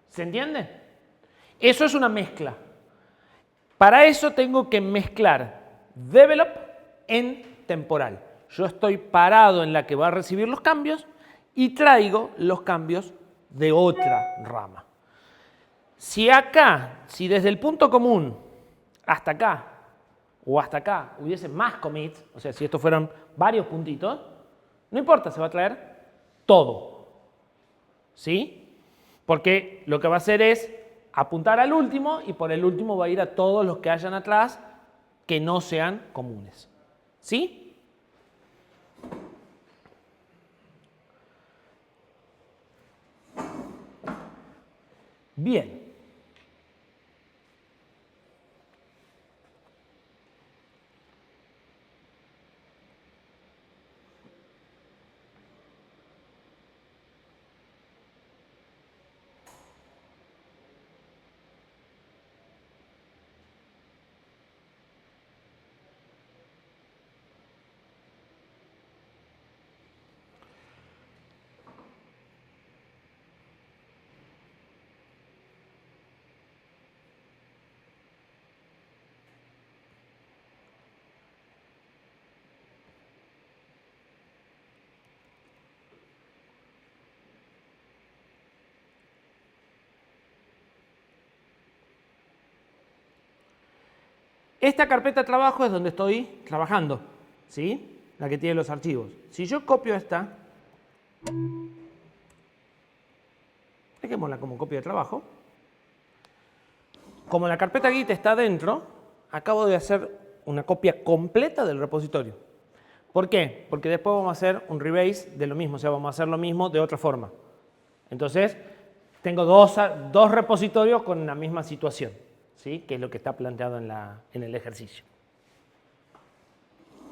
¿Se entiende? Eso es una mezcla. Para eso tengo que mezclar develop en temporal. Yo estoy parado en la que va a recibir los cambios y traigo los cambios de otra rama. Si desde el punto común hasta acá o hasta acá hubiese más commits, o sea, si estos fueran varios puntitos, no importa, se va a traer todo. ¿Sí? Porque lo que va a hacer es apuntar al último y por el último va a ir a todos los que hayan atrás que no sean comunes. ¿Sí? Bien. Esta carpeta de trabajo es donde estoy trabajando, ¿sí? La que tiene los archivos. Si yo copio esta, dejémosla como copia de trabajo. Como la carpeta Git está dentro, acabo de hacer una copia completa del repositorio. ¿Por qué? Porque después vamos a hacer un rebase de lo mismo, o sea, vamos a hacer lo mismo de otra forma. Entonces, tengo dos repositorios con la misma situación. ¿Sí? Que es lo que está planteado en el ejercicio.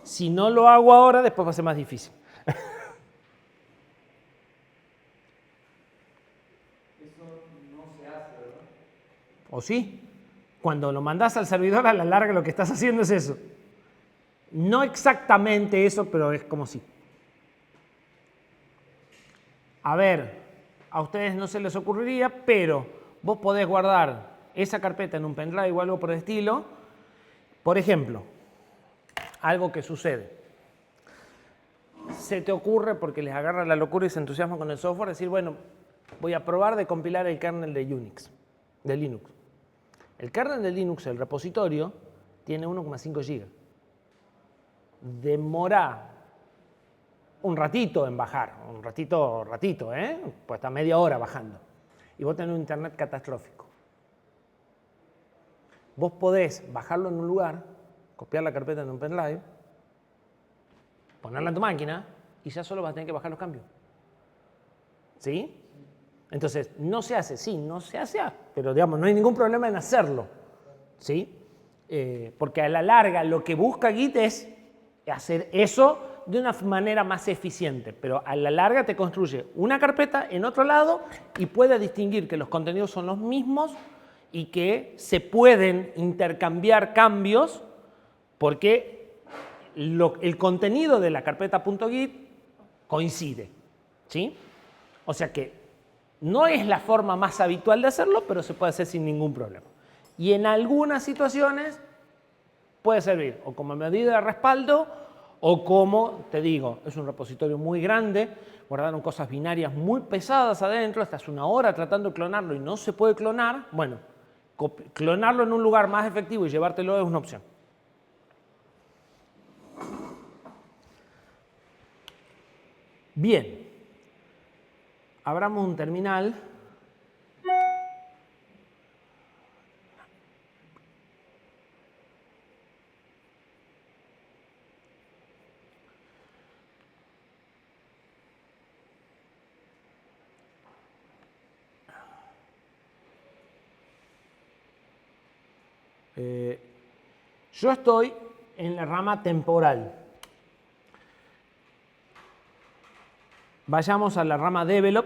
Si no lo hago ahora, después va a ser más difícil. Eso no se hace, ¿verdad? ¿O sí? Cuando lo mandás al servidor, a la larga lo que estás haciendo es eso. No exactamente eso, pero es como si. A ver, a ustedes no se les ocurriría, pero vos podés guardar esa carpeta en un pendrive o algo por el estilo. Por ejemplo, algo que sucede. Se te ocurre, porque les agarra la locura y se entusiasman con el software, decir, bueno, voy a probar de compilar el kernel de Unix, de Linux. El kernel de Linux, el repositorio, tiene 1,5 GB. Demora un ratito en bajar, un ratito, pues está media hora bajando. Y vos tenés un internet catastrófico. Vos podés bajarlo en un lugar, copiar la carpeta en un pendrive, ponerla en tu máquina y ya solo vas a tener que bajar los cambios. ¿Sí? Entonces, no se hace, sí, no se hace, pero digamos, no hay ningún problema en hacerlo. ¿Sí? Porque a la larga lo que busca Git es hacer eso de una manera más eficiente, pero a la larga te construye una carpeta en otro lado y puede distinguir que los contenidos son los mismos y que se pueden intercambiar cambios porque el contenido de la carpeta .git coincide. ¿Sí? O sea que No es la forma más habitual de hacerlo, pero se puede hacer sin ningún problema. Y en algunas situaciones puede servir o como medida de respaldo o como, te digo, es un repositorio muy grande, guardaron cosas binarias muy pesadas adentro, estás una hora tratando de clonarlo y no se puede clonar. Bueno, clonarlo en un lugar más efectivo y llevártelo es una opción. Bien, abramos un terminal. Yo estoy en la rama temporal. Vayamos a la rama develop.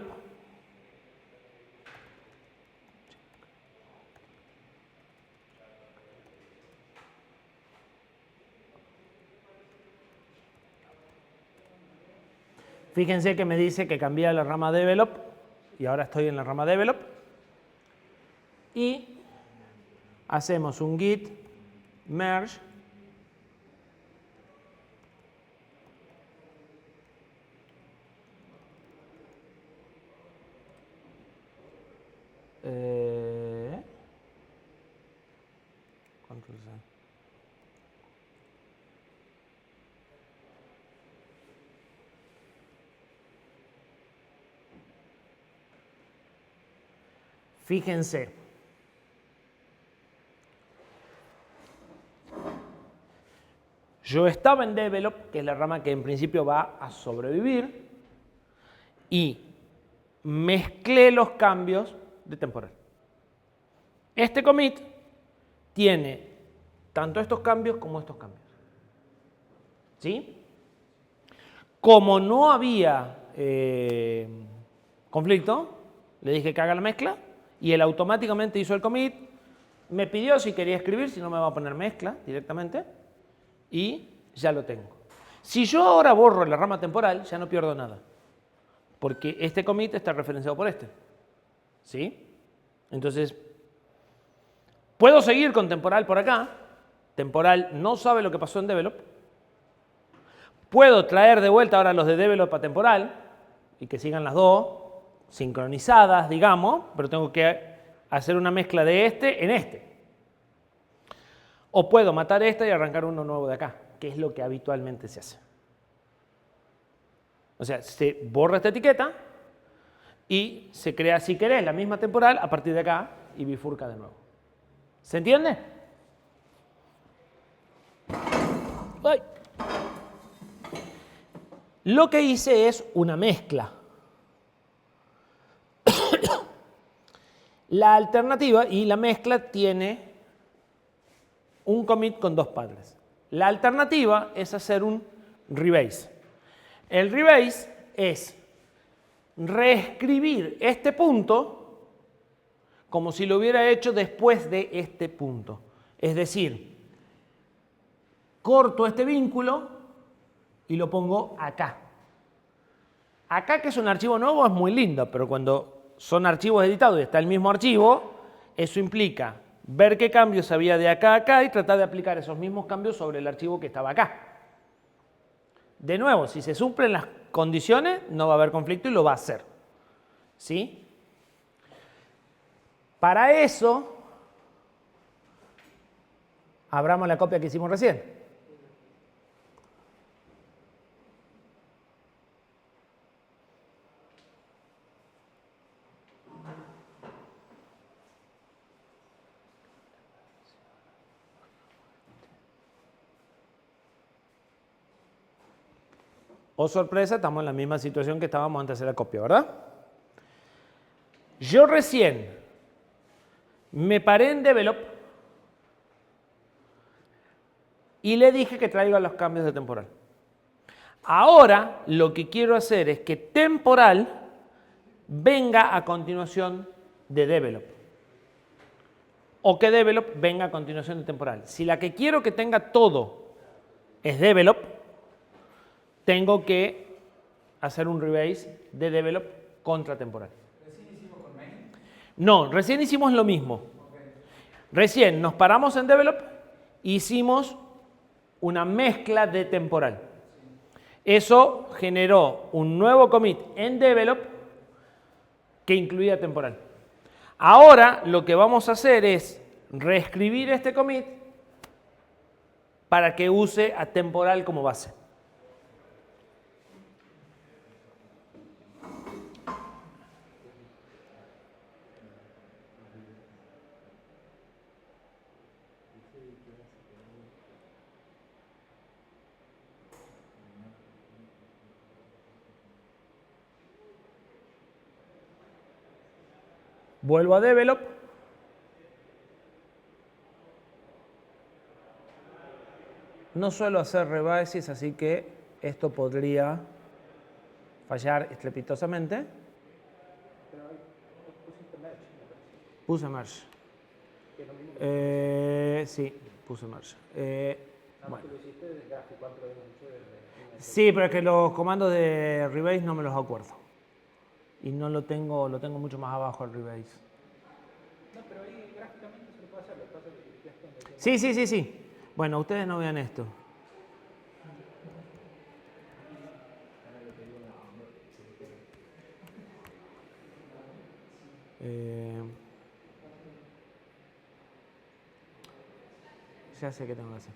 Fíjense que me dice que cambié a la rama develop y ahora estoy en la rama develop. Y hacemos un git merge Control C. Fíjense. Yo estaba en develop, que es la rama que en principio va a sobrevivir, y mezclé los cambios de temporal. Este commit tiene tanto estos cambios como estos cambios. ¿Sí? Como no había conflicto, le dije que haga la mezcla y él automáticamente hizo el commit. Me pidió si quería escribir, si no me va a poner mezcla directamente y ya lo tengo. Si yo ahora borro la rama temporal, ya no pierdo nada, porque este commit está referenciado por este. ¿Sí? Entonces, puedo seguir con temporal por acá. Temporal no sabe lo que pasó en develop. Puedo traer de vuelta ahora los de develop a temporal y que sigan las dos sincronizadas, digamos, pero tengo que hacer una mezcla de este en este. O puedo matar esta y arrancar uno nuevo de acá, que es lo que habitualmente se hace. O sea, se borra esta etiqueta y se crea, si querés, la misma temporal a partir de acá y bifurca de nuevo. ¿Se entiende? ¡Ay! Lo que hice es una mezcla. La alternativa y la mezcla tiene un commit con dos padres. La alternativa es hacer un rebase. El rebase es reescribir este punto como si lo hubiera hecho después de este punto. Es decir, corto este vínculo y lo pongo acá. Acá, que es un archivo nuevo, es muy lindo, pero cuando son archivos editados y está el mismo archivo, eso implica ver qué cambios había de acá a acá y tratar de aplicar esos mismos cambios sobre el archivo que estaba acá. De nuevo, si se suplen las condiciones, no va a haber conflicto y lo va a hacer. ¿Sí? Para eso, abramos la copia que hicimos recién. Oh, sorpresa, estamos en la misma situación que estábamos antes de hacer la copia, ¿verdad? Yo recién me paré en develop y le dije que traiga los cambios de temporal. Ahora lo que quiero hacer es que temporal venga a continuación de develop. O que develop venga a continuación de temporal. Si la que quiero que tenga todo es develop, tengo que hacer un rebase de develop contra temporal. Recién hicimos No, recién hicimos lo mismo. Recién nos paramos en develop e hicimos una mezcla de temporal. Eso generó un nuevo commit en develop que incluía temporal. Ahora lo que vamos a hacer es reescribir este commit para que use a temporal como base. Vuelvo a develop. No suelo hacer revises, así que esto podría fallar estrepitosamente. Puse merge. Sí, puse merge. Bueno. Sí, pero es que los comandos de rebase no me los acuerdo. Y no lo tengo mucho más abajo el rebase. No, pero ahí gráficamente se lo puede hacer, lo que pasa es que ya está en el Sí, sí, sí, sí. Bueno, ustedes no vean esto. Ya sé qué tengo que hacer.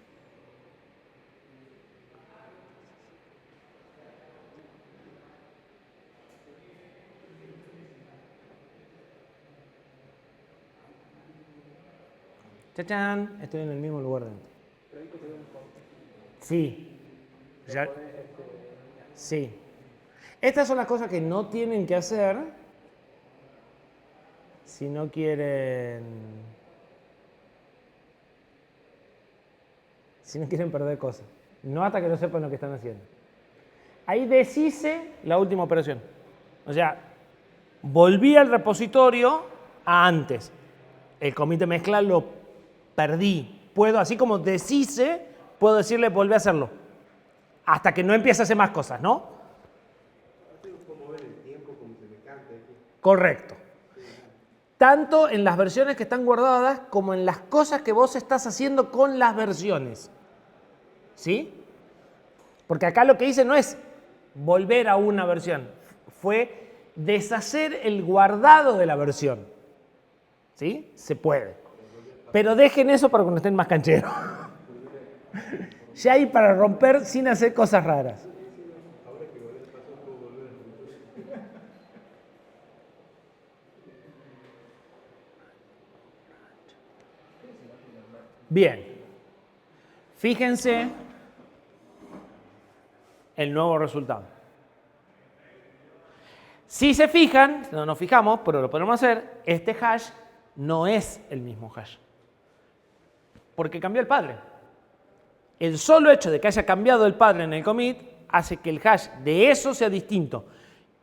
¡Chachán! Estoy en el mismo lugar de antes. Sí. Ya. Sí. Estas son las cosas que no tienen que hacer si no quieren perder cosas. No hasta que no sepan lo que están haciendo. Ahí deshice la última operación. O sea, volví al repositorio a antes. El commit de mezcla lo perdí. Puedo, así como deshice, puedo decirle volví a hacerlo. Hasta que no empiece a hacer más cosas, ¿no? Como ver el tiempo, como se me canta aquí. Correcto. Tanto en las versiones que están guardadas como en las cosas que vos estás haciendo con las versiones. ¿Sí? Porque acá lo que hice no es volver a una versión, fue deshacer el guardado de la versión. ¿Sí? Se puede. Pero dejen eso para cuando estén más cancheros. Ya hay para romper sin hacer cosas raras. Bien. Fíjense el nuevo resultado. Si se fijan, no nos fijamos, pero lo podemos hacer, este hash no es el mismo hash. Porque cambió el padre. El solo hecho de que haya cambiado el padre en el commit hace que el hash de eso sea distinto.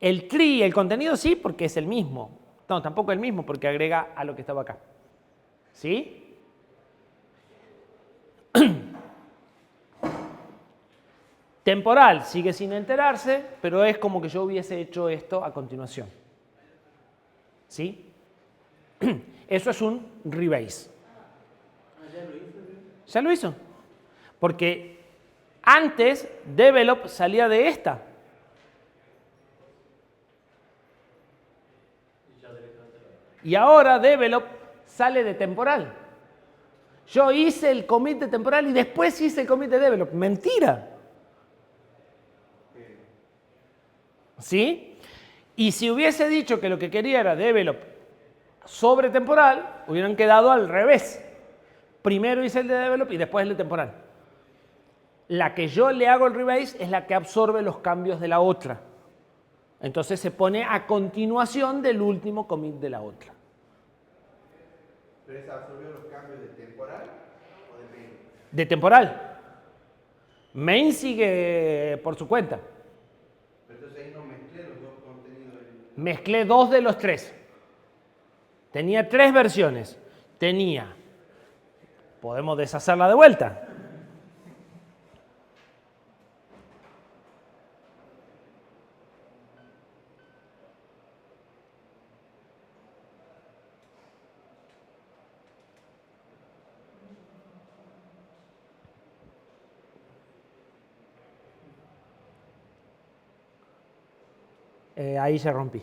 El tree, el contenido sí, porque es el mismo. No, tampoco el mismo, porque agrega a lo que estaba acá. ¿Sí? Temporal sigue sin enterarse, pero es como que yo hubiese hecho esto a continuación. ¿Sí? Eso es un rebase. ¿Ya lo hizo? Porque antes develop salía de esta. Y ahora develop sale de temporal. Yo hice el commit de temporal y después hice el commit de develop. Mentira. ¿Sí? Y si hubiese dicho que lo que quería era develop sobre temporal, hubieran quedado al revés. Primero hice el de develop y después el de temporal. La que yo le hago el rebase es la que absorbe los cambios de la otra. Entonces se pone a continuación del último commit de la otra. ¿Pero esa absorbió los cambios de temporal o de main? De temporal. Main sigue por su cuenta. Pero entonces ahí no mezclé los dos contenidos. Mezclé dos de los tres. Tenía tres versiones. Tenía. Podemos deshacerla de vuelta. Ahí ya rompí.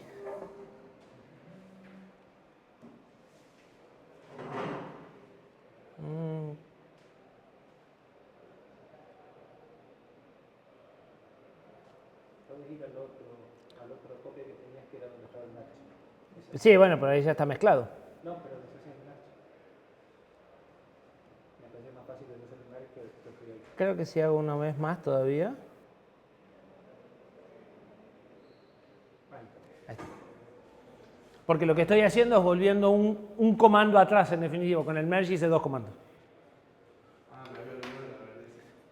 Puedes ir al otro copia que tenías que era donde estaba el match. Sí, bueno, pero ahí ya está mezclado. No, pero deshaces el match. Me parece más fácil deshacer el match que el Creo que si hago una vez más todavía. Ahí está. Porque lo que estoy haciendo es volviendo un comando atrás, en definitivo. Con el merge hice 2 comandos.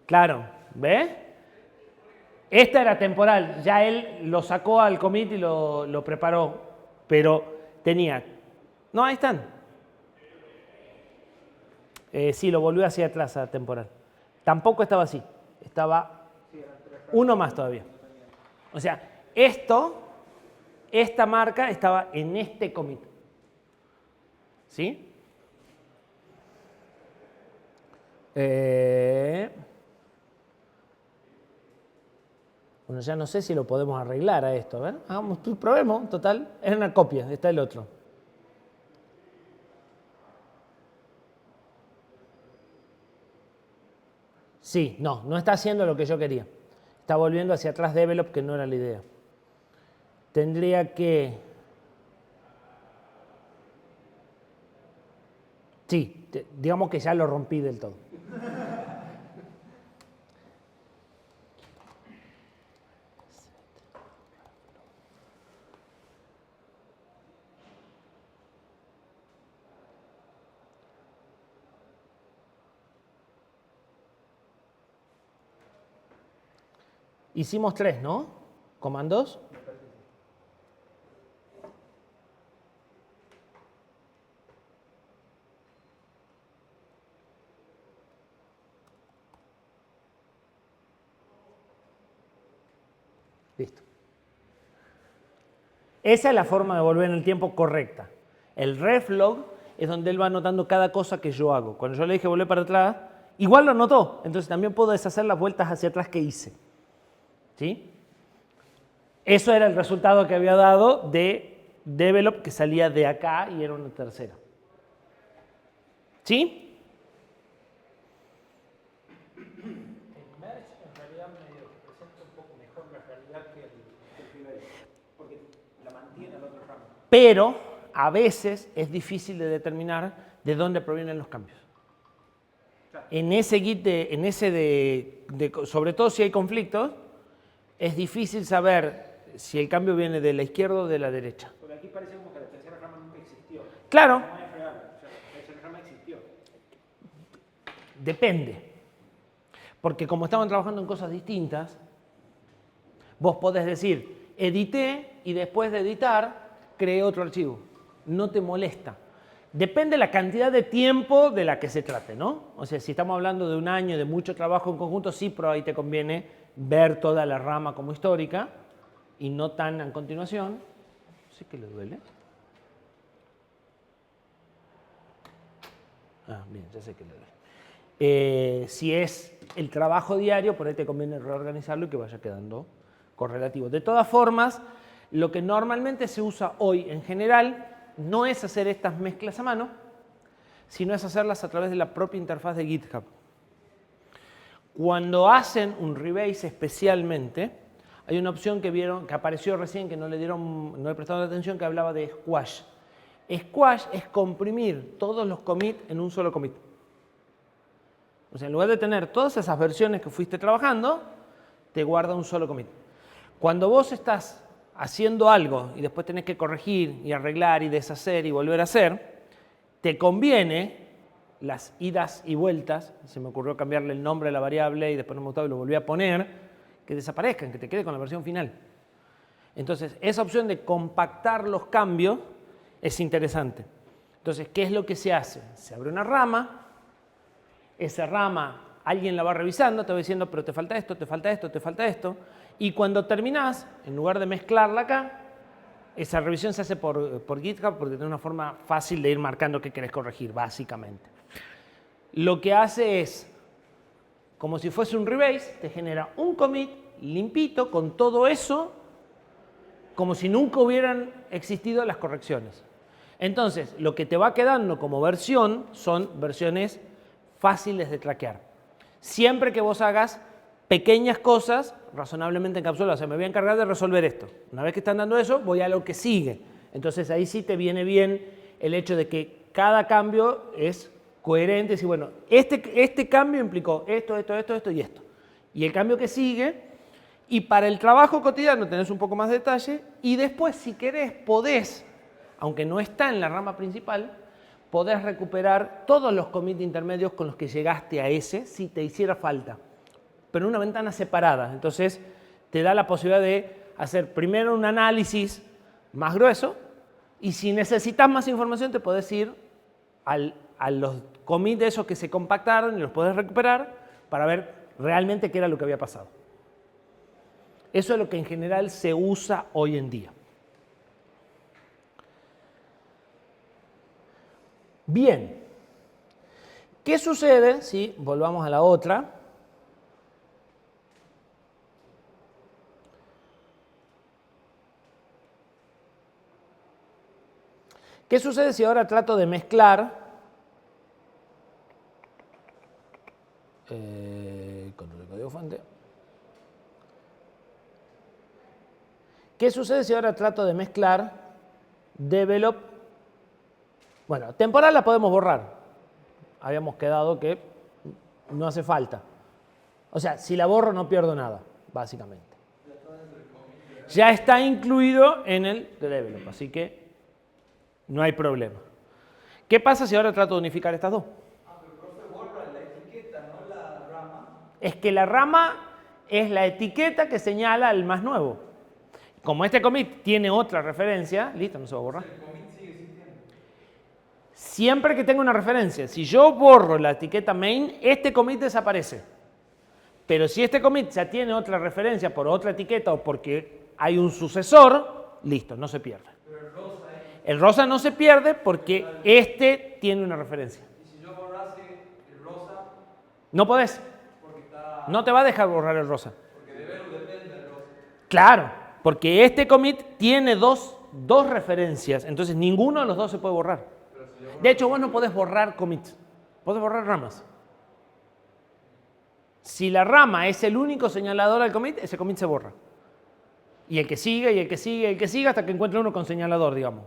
Claro, ¿ves? Esta era temporal. Ya él lo sacó al commit y lo preparó. Pero tenía... No, ahí están. Sí, lo volvió hacia atrás a temporal. Tampoco estaba así. Estaba uno más todavía. O sea, esta marca estaba en este commit. ¿Sí? Bueno, ya no sé si lo podemos arreglar a esto. A ver, probemos. Total, es una copia. Está el otro. Sí, no está haciendo lo que yo quería. Está volviendo hacia atrás develop, que no era la idea. Tendría que... Sí, digamos que ya lo rompí del todo. Hicimos 3, ¿no? Comandos. Listo. Esa es la forma de volver en el tiempo correcta. El reflog es donde él va anotando cada cosa que yo hago. Cuando yo le dije volver para atrás, igual lo anotó. Entonces también puedo deshacer las vueltas hacia atrás que hice. ¿Sí? Eso era el resultado que había dado de develop, que salía de acá y era una tercera. ¿Sí? El merge en realidad medio presenta un poco mejor la realidad que el primer, porque la mantiene al otro ramo. Pero a veces es difícil de determinar de dónde provienen los cambios. En ese git, sobre todo si hay conflictos, es difícil saber si el cambio viene de la izquierda o de la derecha. Porque aquí parece como que la tercera rama nunca existió. Claro. No es real, o sea, la tercera rama existió. Depende. Porque como estaban trabajando en cosas distintas, vos podés decir, edité y después de editar, creé otro archivo. No te molesta. Depende de la cantidad de tiempo de la que se trate, ¿no? O sea, si estamos hablando de un año, de mucho trabajo en conjunto, sí, pero ahí te conviene ver toda la rama como histórica y no tan a continuación. Sí que le duele. Ah, bien, ya sé que le duele. Si es el trabajo diario, por ahí te conviene reorganizarlo y que vaya quedando correlativo. De todas formas, lo que normalmente se usa hoy en general no es hacer estas mezclas a mano, sino es hacerlas a través de la propia interfaz de GitHub. Cuando hacen un rebase especialmente, hay una opción que vieron, que apareció recién, que no le prestaron atención, que hablaba de squash. Squash es comprimir todos los commits en un solo commit. O sea, en lugar de tener todas esas versiones que fuiste trabajando, te guarda un solo commit. Cuando vos estás haciendo algo y después tenés que corregir y arreglar y deshacer y volver a hacer, te conviene las idas y vueltas, se me ocurrió cambiarle el nombre a la variable y después no me gustaba y lo volví a poner, que desaparezcan, que te quede con la versión final. Entonces, esa opción de compactar los cambios es interesante. Entonces, ¿qué es lo que se hace? Se abre una rama, esa rama alguien la va revisando, te va diciendo, pero te falta esto, te falta esto, te falta esto, y cuando terminás, en lugar de mezclarla acá, esa revisión se hace por GitHub porque tiene una forma fácil de ir marcando qué querés corregir, básicamente. Lo que hace es, como si fuese un rebase, te genera un commit limpito con todo eso como si nunca hubieran existido las correcciones. Entonces, lo que te va quedando como versión son versiones fáciles de traquear. Siempre que vos hagas pequeñas cosas razonablemente encapsuladas, o sea, me voy a encargar de resolver esto. Una vez que están dando eso, voy a lo que sigue. Entonces, ahí sí te viene bien el hecho de que cada cambio es coherente. Y bueno, este cambio implicó esto y esto. Y el cambio que sigue. Y para el trabajo cotidiano tenés un poco más de detalle y después, si querés, podés, aunque no está en la rama principal, podés recuperar todos los commits intermedios con los que llegaste a ese si te hiciera falta, pero en una ventana separada. Entonces, te da la posibilidad de hacer primero un análisis más grueso y si necesitas más información te podés ir a los commits de esos que se compactaron y los podés recuperar para ver realmente qué era lo que había pasado. Eso es lo que en general se usa hoy en día. Bien, ¿qué sucede si volvamos a la otra? ¿Qué sucede si ahora trato de mezclar control de código fuente? ¿Qué sucede si ahora trato de mezclar develop? Bueno, temporal la podemos borrar. Habíamos quedado que no hace falta. O sea, si la borro no pierdo nada, básicamente. Ya está incluido en el develop, así que no hay problema. ¿Qué pasa si ahora trato de unificar estas dos? Pero profe, borra la etiqueta, no la rama. Es que la rama es la etiqueta que señala el más nuevo. Como este commit tiene otra referencia, listo, no se va a borrar. El commit sigue existiendo. Siempre que tenga una referencia, si yo borro la etiqueta main, este commit desaparece. Pero si este commit ya tiene otra referencia por otra etiqueta o porque hay un sucesor, listo, no se pierde. Pero el rosa El rosa no se pierde porque este tiene una referencia. y si yo borrase el rosa, No podés. porque está. No te va a dejar borrar el rosa. Porque depende del rosa. Claro, porque este commit tiene dos referencias, entonces ninguno de los dos se puede borrar. De hecho, vos no podés borrar commits, podés borrar ramas. Si la rama es el único señalador al commit, ese commit se borra. Y el que sigue, y el que sigue, y el que sigue, hasta que encuentre uno con señalador, digamos.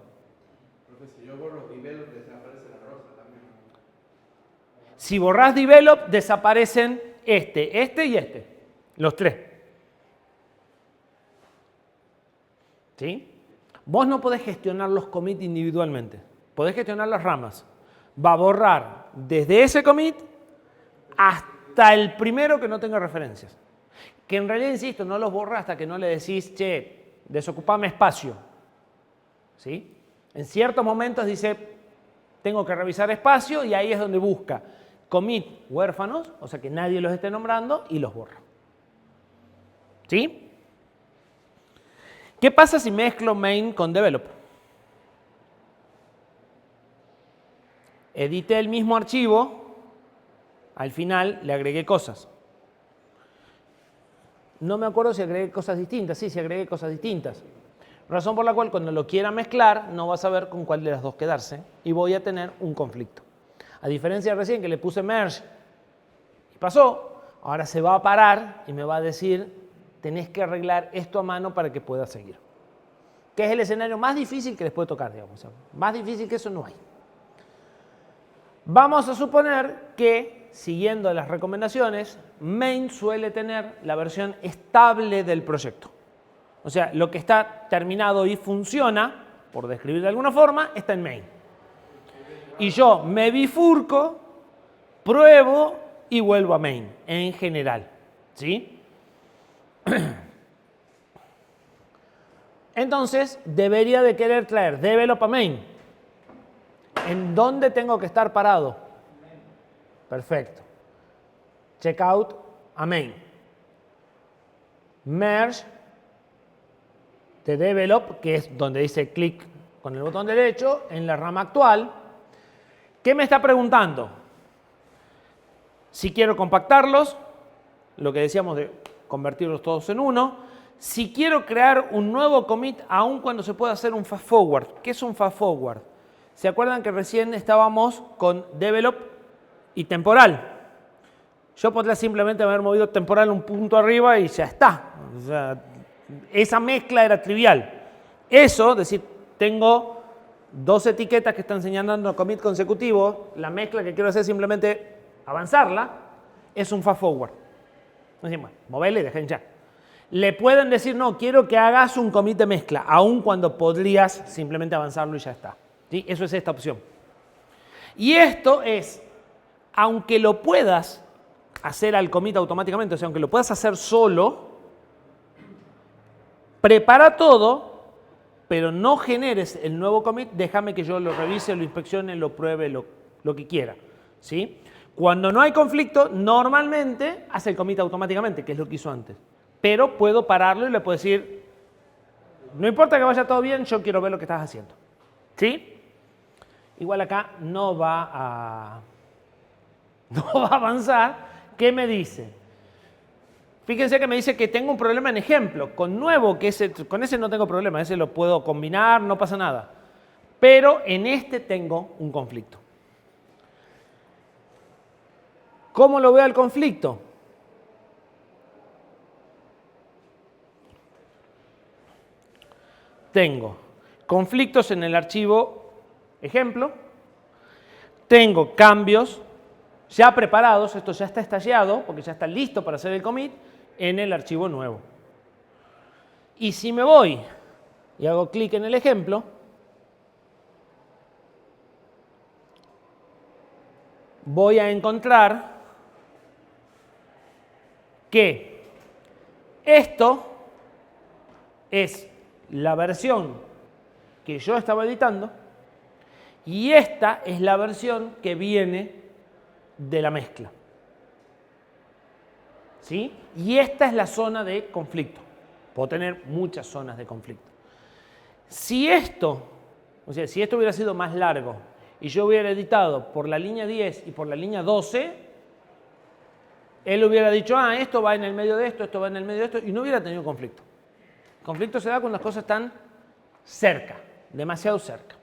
Profe, si yo borro develop, desaparece la rosa también. Si borrás develop, desaparecen este y este, los tres. ¿Sí? Vos no podés gestionar los commits individualmente, podés gestionar las ramas. Va a borrar desde ese commit hasta el primero que no tenga referencias. Que en realidad, insisto, no los borra hasta que no le decís, che, desocupame espacio. ¿Sí? En ciertos momentos dice, tengo que revisar espacio y ahí es donde busca commit huérfanos, o sea que nadie los esté nombrando y los borra. ¿Sí? ¿Qué pasa si mezclo main con develop? Edité el mismo archivo, al final le agregué cosas. No me acuerdo si agregué cosas distintas. Sí, agregué cosas distintas. Razón por la cual cuando lo quiera mezclar no va a saber con cuál de las dos quedarse y voy a tener un conflicto. A diferencia de recién que le puse merge y pasó, ahora se va a parar y me va a decir tenés que arreglar esto a mano para que pueda seguir. Que es el escenario más difícil que les puede tocar, digamos. Más difícil que eso no hay. Vamos a suponer que, siguiendo las recomendaciones, main suele tener la versión estable del proyecto. O sea, lo que está terminado y funciona, por describir de alguna forma, está en main. Y yo me bifurco, pruebo y vuelvo a main, en general. ¿Sí? Entonces, debería de querer traer develop a main. ¿En dónde tengo que estar parado? Perfecto. Checkout a main. Merge de develop, que es donde dice clic con el botón derecho, en la rama actual. ¿Qué me está preguntando? Si quiero compactarlos, lo que decíamos de convertirlos todos en uno. si quiero crear un nuevo commit, aun cuando se puede hacer un fast forward. ¿Qué es un fast forward? ¿Se acuerdan que recién estábamos con develop y temporal? Yo podría simplemente haber movido temporal un punto arriba y ya está. O sea, esa mezcla era trivial. Eso, es decir, tengo dos etiquetas que están señalando commit consecutivo, la mezcla que quiero hacer es simplemente avanzarla, es un fast forward. Entonces, bueno, moverle y dejar hinchar. Le pueden decir, no, quiero que hagas un commit de mezcla, aun cuando podrías simplemente avanzarlo y ya está. ¿Sí? Eso es esta opción. Y esto es, aunque lo puedas hacer al commit automáticamente, o sea, aunque lo puedas hacer solo, prepara todo, pero no generes el nuevo commit, déjame que yo lo revise, lo inspeccione, lo pruebe, lo que quiera. ¿Sí? Cuando no hay conflicto, normalmente hace el commit automáticamente, que es lo que hizo antes. Pero puedo pararlo y le puedo decir, no importa que vaya todo bien, yo quiero ver lo que estás haciendo. ¿Sí? Igual acá no va a avanzar. ¿Qué me dice? Fíjense que me dice que tengo un problema en ejemplo. Con nuevo, con ese no tengo problema, ese lo puedo combinar, no pasa nada. Pero en este tengo un conflicto. ¿Cómo lo veo el conflicto? Tengo conflictos en el archivo ejemplo, tengo cambios ya preparados, esto ya está estallado, porque ya está listo para hacer el commit, en el archivo nuevo. Y si me voy y hago clic en el ejemplo, voy a encontrar que esto es la versión que yo estaba editando y esta es la versión que viene de la mezcla. ¿Sí? Y esta es la zona de conflicto. Puedo tener muchas zonas de conflicto. Si esto hubiera sido más largo y yo hubiera editado por la línea 10 y por la línea 12, él hubiera dicho, esto va en el medio de esto, esto va en el medio de esto, y no hubiera tenido conflicto. El conflicto se da cuando las cosas están cerca, demasiado cerca.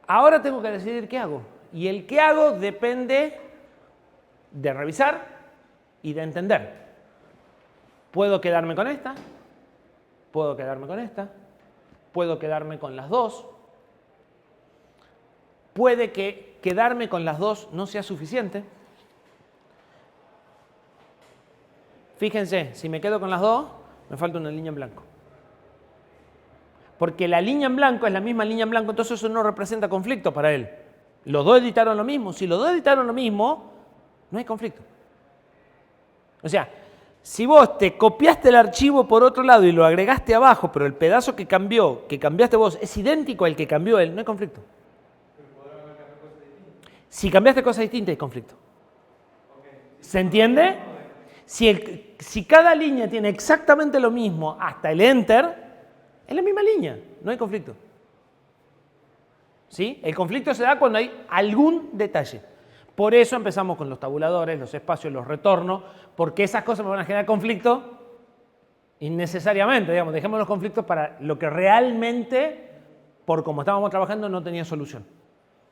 Ahora tengo que decidir qué hago. Y el qué hago depende de revisar y de entender. Puedo quedarme con esta, puedo quedarme con esta, puedo quedarme con las dos. Puede que quedarme con las dos no sea suficiente. Fíjense, si me quedo con las dos, me falta una línea en blanco. Porque la línea en blanco es la misma línea en blanco, entonces eso no representa conflicto para él. Los dos editaron lo mismo. Si los dos editaron lo mismo, no hay conflicto. O sea, si vos te copiaste el archivo por otro lado y lo agregaste abajo, pero el pedazo que cambiaste vos, es idéntico al que cambió él, no hay conflicto. Si cambiaste cosas distintas, hay conflicto. ¿Se entiende? Si cada línea tiene exactamente lo mismo hasta el enter, es la misma línea, no hay conflicto. ¿Sí? El conflicto se da cuando hay algún detalle. Por eso empezamos con los tabuladores, los espacios, los retornos, porque esas cosas me van a generar conflicto innecesariamente. Digamos, dejemos los conflictos para lo que realmente, por como estábamos trabajando, no tenía solución.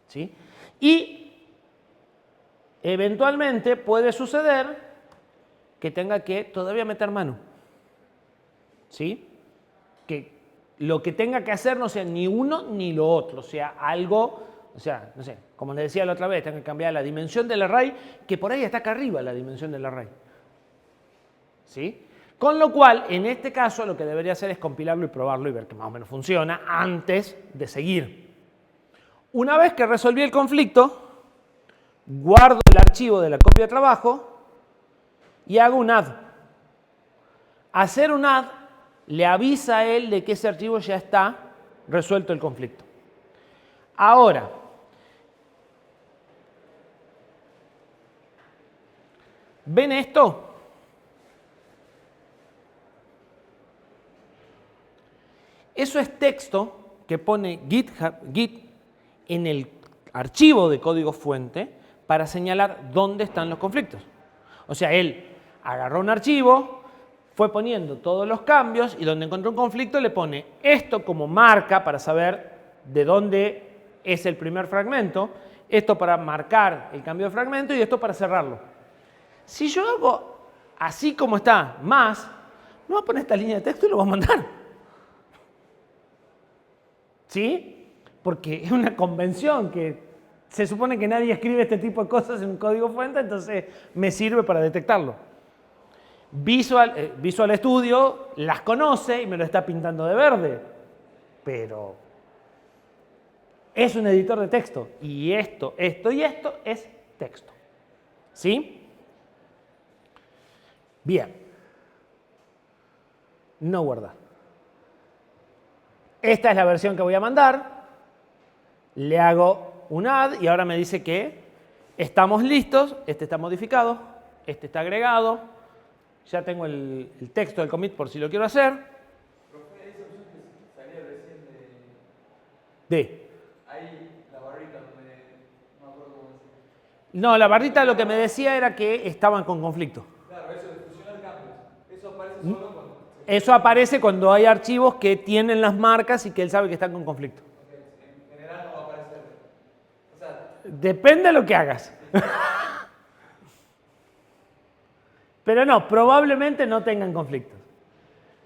¿Sí? Y eventualmente puede suceder que tenga que todavía meter mano. ¿Sí? Que lo que tenga que hacer no sea ni uno ni lo otro, sea algo, o sea, no sé, como les decía la otra vez, tengo que cambiar la dimensión del array, que por ahí está acá arriba la dimensión del array. ¿Sí? Con lo cual, en este caso, lo que debería hacer es compilarlo y probarlo y ver que más o menos funciona antes de seguir. Una vez que resolví el conflicto, guardo el archivo de la copia de trabajo y hago un add. Hacer un add le avisa a él de que ese archivo ya está resuelto el conflicto. Ahora, ¿ven esto? Eso es texto que pone Git en el archivo de código fuente para señalar dónde están los conflictos. O sea, él agarró un archivo, fue poniendo todos los cambios y donde encontró un conflicto le pone esto como marca para saber de dónde es el primer fragmento, esto para marcar el cambio de fragmento y esto para cerrarlo. Si yo hago así como está, más, me voy a poner esta línea de texto y lo voy a mandar. ¿Sí? Porque es una convención que se supone que nadie escribe este tipo de cosas en un código fuente, entonces me sirve para detectarlo. Visual Studio las conoce y me lo está pintando de verde, pero es un editor de texto y esto y esto es texto. ¿Sí? Bien. No guardar. Esta es la versión que voy a mandar. Le hago un add y ahora me dice que estamos listos. Este está modificado, este está agregado. Ya tengo el texto del commit por si lo quiero hacer. Profe, esa opción que salía recién De. ahí, la barrita donde no me acuerdo cómo decir. No, la barrita lo que me decía era que estaban con conflicto. Claro, eso de fusionar cambios. Eso aparece solo cuando. Eso aparece cuando hay archivos que tienen las marcas y que él sabe que están con conflicto. En general no va a aparecer. O sea, Depende de lo que hagas. Pero no, probablemente no tengan conflictos.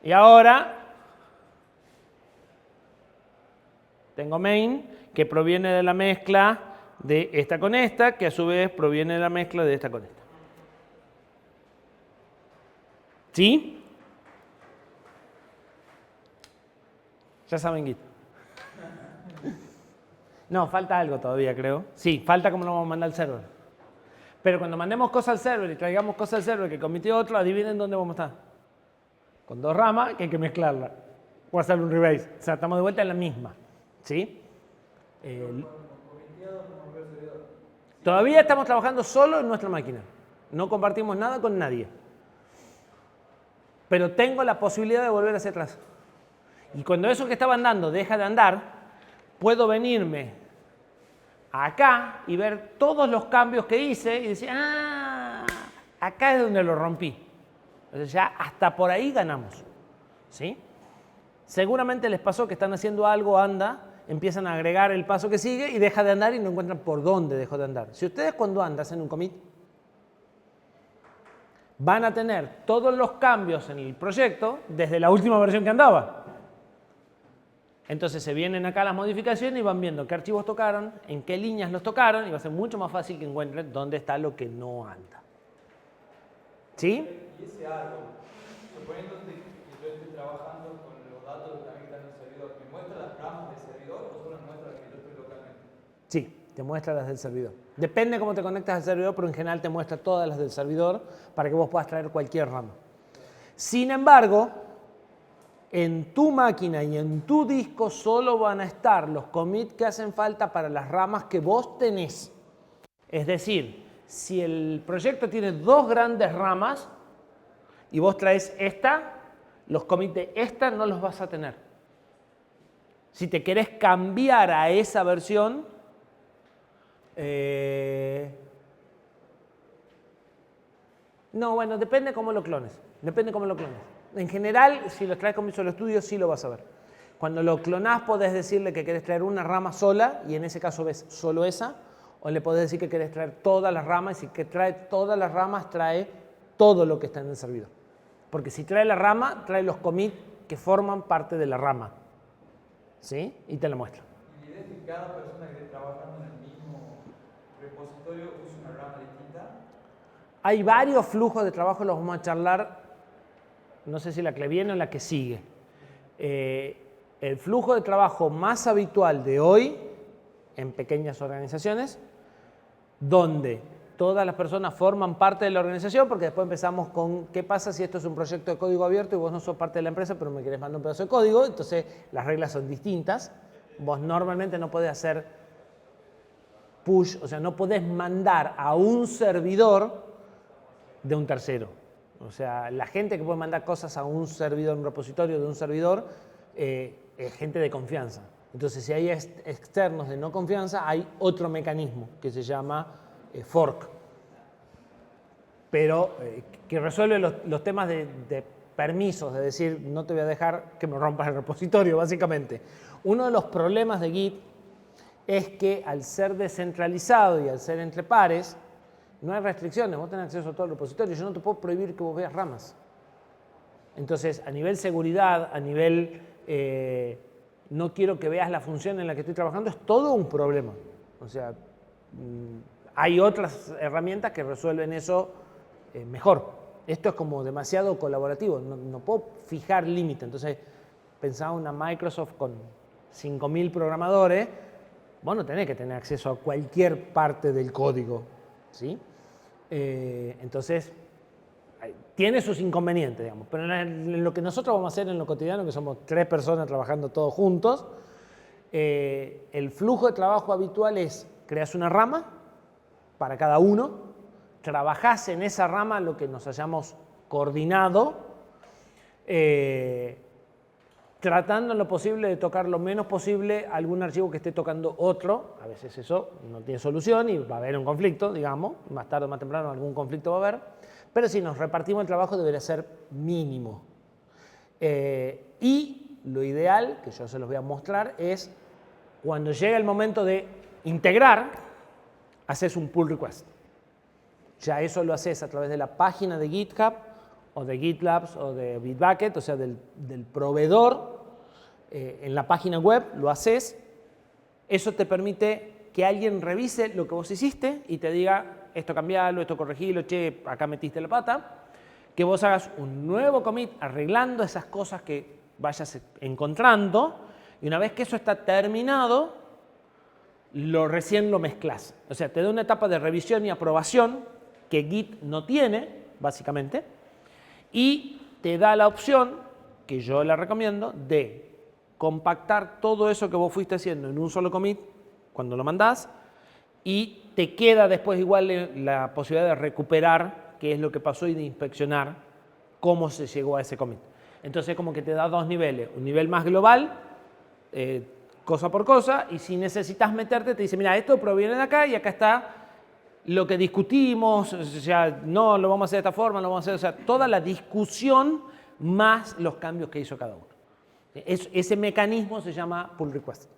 Y ahora tengo main, que proviene de la mezcla de esta con esta, que a su vez proviene de la mezcla de esta con esta. ¿Sí? Ya saben Git. No, falta algo todavía, creo. Sí, falta cómo lo vamos a mandar al server. Pero cuando mandemos cosas al server y traigamos cosas al server que cometió otro, adivinen dónde vamos a estar. Con dos ramas que hay que mezclarla. O hacer un rebase. O sea, estamos de vuelta en la misma. ¿Sí? Todavía estamos trabajando solo en nuestra máquina. No compartimos nada con nadie. Pero tengo la posibilidad de volver hacia atrás. Y cuando eso que estaba andando deja de andar, puedo venirme acá y ver todos los cambios que hice y decir, ah, acá es donde lo rompí. Entonces ya hasta por ahí ganamos. ¿Sí? Seguramente les pasó que están haciendo algo, anda, empiezan a agregar el paso que sigue y deja de andar y no encuentran por dónde dejó de andar. Si ustedes cuando andan hacen un commit, van a tener todos los cambios en el proyecto desde la última versión que andaba. Entonces se vienen acá las modificaciones y van viendo qué archivos tocaron, en qué líneas los tocaron y va a ser mucho más fácil que encuentren dónde está lo que no anda. ¿Sí? y ese árbol, suponiendo que yo esté trabajando con los datos que también están en el servidor, ¿me muestra las ramas del servidor o solo me muestra las que yo estoy localmente? Sí, te muestra las del servidor. Depende cómo te conectas al servidor, pero en general te muestra todas las del servidor para que vos puedas traer cualquier rama. Sin embargo, en tu máquina y en tu disco solo van a estar los commits que hacen falta para las ramas que vos tenés. Es decir, si el proyecto tiene dos grandes ramas y vos traes esta, los commits de esta no los vas a tener. Si te querés cambiar a esa versión, no, bueno, depende cómo lo clones. Depende cómo lo clones. En general, si los traes con Visual Studio, sí lo vas a ver. Cuando lo clonás, podés decirle que querés traer una rama sola, y en ese caso ves solo esa, o le podés decir que querés traer todas las ramas, y si que trae todas las ramas, trae todo lo que está en el servidor. Porque si trae la rama, trae los commits que forman parte de la rama. ¿Sí? Y te la muestra. Y la idea es que cada persona que esté trabajando en el mismo repositorio use una rama distinta. Hay varios flujos de trabajo, los vamos a charlar, no sé si la que viene o la que sigue. El flujo de trabajo más habitual de hoy, en pequeñas organizaciones, donde todas las personas forman parte de la organización, porque después empezamos con qué pasa si esto es un proyecto de código abierto y vos no sos parte de la empresa, pero me querés mandar un pedazo de código, entonces las reglas son distintas. Vos normalmente no podés hacer push, o sea, no podés mandar a un servidor de un tercero. O sea, la gente que puede mandar cosas a un servidor, un repositorio de un servidor, es gente de confianza. Entonces, si hay externos de no confianza, hay otro mecanismo que se llama fork. pero que resuelve los temas de permisos, de decir, no te voy a dejar que me rompas el repositorio, básicamente. Uno de los problemas de Git es que al ser descentralizado y al ser entre pares, no hay restricciones, vos tenés acceso a todo el repositorio, yo no te puedo prohibir que vos veas ramas. Entonces, a nivel seguridad, a nivel no quiero que veas la función en la que estoy trabajando, es todo un problema. O sea, hay otras herramientas que resuelven eso mejor. Esto es como demasiado colaborativo, no puedo fijar límite. Entonces, pensaba una Microsoft con 5.000 programadores, vos no tenés que tener acceso a cualquier parte del código, ¿sí? Entonces, tiene sus inconvenientes, digamos, pero en lo que nosotros vamos a hacer en lo cotidiano, que somos 3 personas trabajando todos juntos, el flujo de trabajo habitual es, creas una rama para cada uno, trabajás en esa rama lo que nos hayamos coordinado, tratando en lo posible de tocar lo menos posible algún archivo que esté tocando otro. A veces eso no tiene solución y va a haber un conflicto, digamos, más tarde o más temprano algún conflicto va a haber, pero si nos repartimos el trabajo debería ser mínimo. Y lo ideal, que yo se los voy a mostrar, es cuando llega el momento de integrar, haces un pull request. Ya eso lo haces a través de la página de GitHub o de GitLab o de Bitbucket, o sea, del proveedor en la página web, lo haces. Eso te permite que alguien revise lo que vos hiciste y te diga, esto cambialo, esto corregilo, che, acá metiste la pata. Que vos hagas un nuevo commit arreglando esas cosas que vayas encontrando y una vez que eso está terminado, recién lo mezclas. O sea, te da una etapa de revisión y aprobación que Git no tiene, básicamente, y te da la opción, que yo la recomiendo, de compactar todo eso que vos fuiste haciendo en un solo commit cuando lo mandás y te queda después igual la posibilidad de recuperar qué es lo que pasó y de inspeccionar cómo se llegó a ese commit. Entonces como que te da 2 niveles, un nivel más global, cosa por cosa, y si necesitas meterte te dice, mira, esto proviene de acá y acá está lo que discutimos, o sea, no lo vamos a hacer de esta forma, lo vamos a hacer, o sea, toda la discusión más los cambios que hizo cada uno. Ese mecanismo se llama pull request.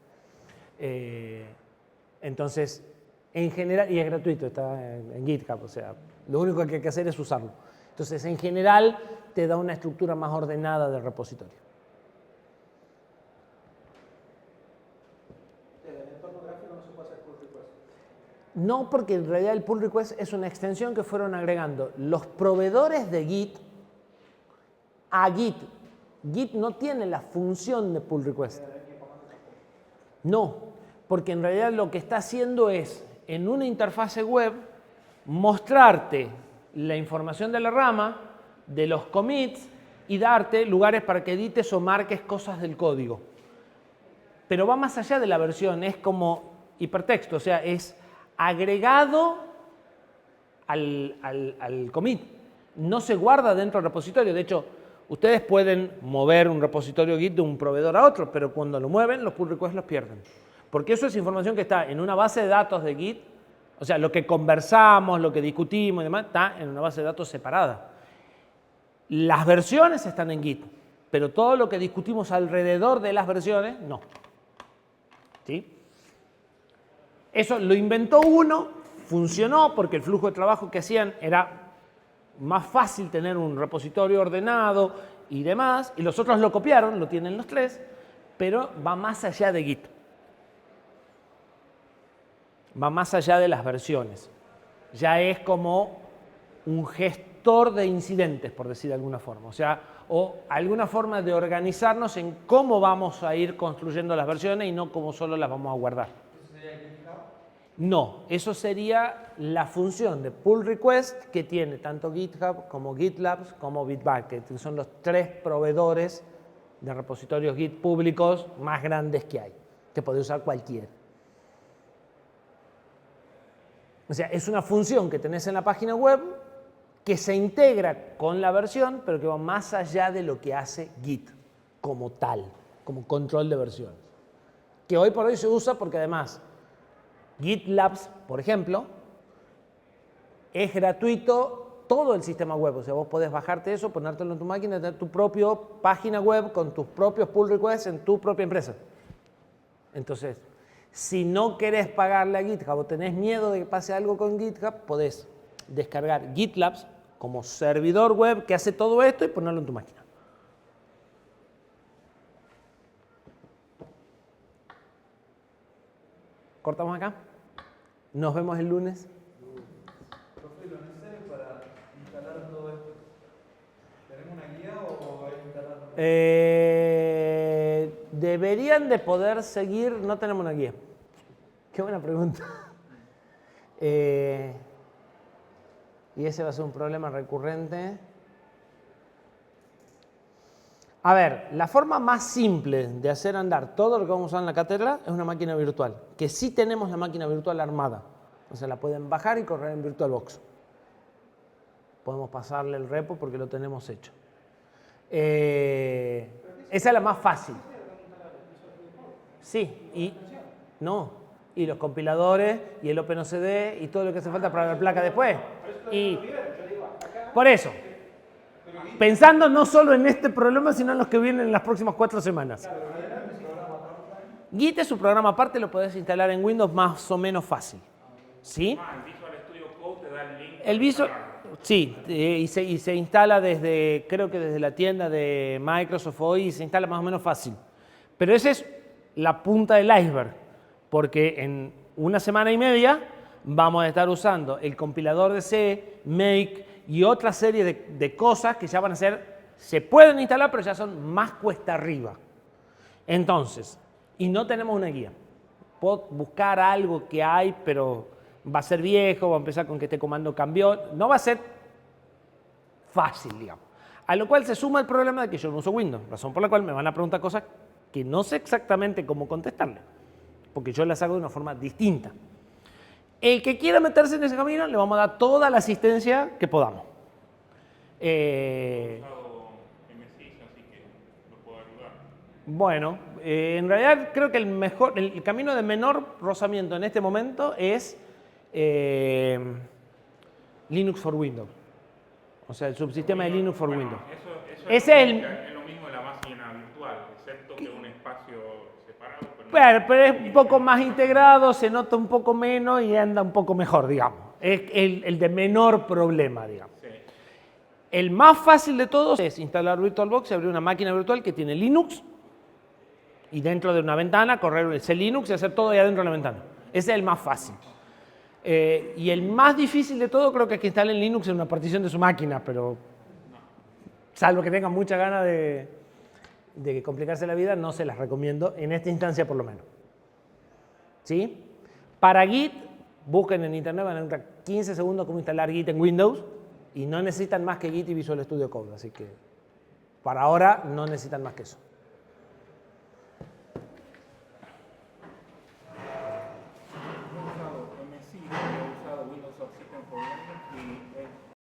Entonces, en general, y es gratuito, está en GitHub, o sea, lo único que hay que hacer es usarlo. Entonces, en general, te da una estructura más ordenada del repositorio. ¿En el entorno gráfico no se puede hacer pull request? No, porque en realidad el pull request es una extensión que fueron agregando los proveedores de Git a Git. Git no tiene la función de pull request. No, porque en realidad lo que está haciendo es, en una interfase web, mostrarte la información de la rama, de los commits, y darte lugares para que edites o marques cosas del código. Pero va más allá de la versión, es como hipertexto, o sea, es agregado al commit. No se guarda dentro del repositorio. De hecho, ustedes pueden mover un repositorio Git de un proveedor a otro, pero cuando lo mueven, los pull requests los pierden. Porque eso es información que está en una base de datos de Git, o sea, lo que conversamos, lo que discutimos y demás, está en una base de datos separada. Las versiones están en Git, pero todo lo que discutimos alrededor de las versiones, no. ¿Sí? Eso lo inventó uno, funcionó porque el flujo de trabajo que hacían era más fácil tener un repositorio ordenado y demás, y los otros lo copiaron, lo tienen los 3, pero va más allá de Git. Va más allá de las versiones. Ya es como un gestor de incidentes, por decir de alguna forma. O sea, o alguna forma de organizarnos en cómo vamos a ir construyendo las versiones y no cómo solo las vamos a guardar. ¿Eso sería GitHub? No, eso sería la función de pull request que tiene tanto GitHub como GitLab como Bitbucket, que son los 3 proveedores de repositorios Git públicos más grandes que hay, que puede usar cualquiera. O sea, es una función que tenés en la página web que se integra con la versión, pero que va más allá de lo que hace Git como tal, como control de versiones. Que hoy por hoy se usa porque además GitLab, por ejemplo, es gratuito todo el sistema web. O sea, vos podés bajarte eso, ponértelo en tu máquina y tener tu propia página web con tus propios pull requests en tu propia empresa. Entonces, si no querés pagarle a GitHub o tenés miedo de que pase algo con GitHub, podés descargar GitLab como servidor web que hace todo esto y ponerlo en tu máquina. ¿Cortamos acá? Nos vemos el lunes. Profe, ¿lo necesario para instalar todo esto? ¿Tenemos una guía o hay que instalarlo? Deberían de poder seguir, no tenemos una guía. Qué buena pregunta. Y ese va a ser un problema recurrente. A ver, la forma más simple de hacer andar todo lo que vamos a usar en la cátedra es una máquina virtual, que sí tenemos la máquina virtual armada. O sea, la pueden bajar y correr en VirtualBox. Podemos pasarle el repo porque lo tenemos hecho. Esa es la más fácil. Sí, y no. Y los compiladores, y el OpenOCD, y todo lo que hace falta para la placa después. Y por eso, pensando no solo en este problema, sino en los que vienen en las próximas 4 semanas. Git es su programa aparte, lo podés instalar en Windows más o menos fácil. ¿Sí? El Visual Studio Code te da el link. El Visual, sí, y se instala desde, creo que desde la tienda de Microsoft hoy, se instala más o menos fácil. Pero esa es la punta del iceberg, porque en una semana y media vamos a estar usando el compilador de C, Make y otra serie de cosas que ya van a ser, se pueden instalar, pero ya son más cuesta arriba. Entonces, y no tenemos una guía. Puedo buscar algo que hay, pero va a ser viejo, va a empezar con que este comando cambió. No va a ser fácil, digamos. A lo cual se suma el problema de que yo no uso Windows, razón por la cual me van a preguntar cosas que no sé exactamente cómo contestarle, porque yo las hago de una forma distinta. El que quiera meterse en ese camino, le vamos a dar toda la asistencia que podamos. He usado MSIS, así que lo puedo ayudar. Bueno, en realidad creo que el camino de menor rozamiento en este momento es Linux for Windows. O sea, el subsistema de Linux for Windows. Eso Ese es, es lo mismo de la máquina virtual, excepto que un espacio separado. pero es un poco más integrado, se nota un poco menos y anda un poco mejor, digamos. Es el de menor problema, digamos. Sí. El más fácil de todos es instalar VirtualBox y abrir una máquina virtual que tiene Linux y dentro de una ventana correr ese Linux y hacer todo ahí adentro de la ventana. Ese es el más fácil. Y el más difícil de todo creo que es que instalen Linux en una partición de su máquina, pero salvo que tengan mucha ganas de complicarse la vida, no se las recomiendo, en esta instancia por lo menos. ¿Sí? Para Git, busquen en internet, van a encontrar 15 segundos cómo instalar Git en Windows y no necesitan más que Git y Visual Studio Code, así que para ahora no necesitan más que eso.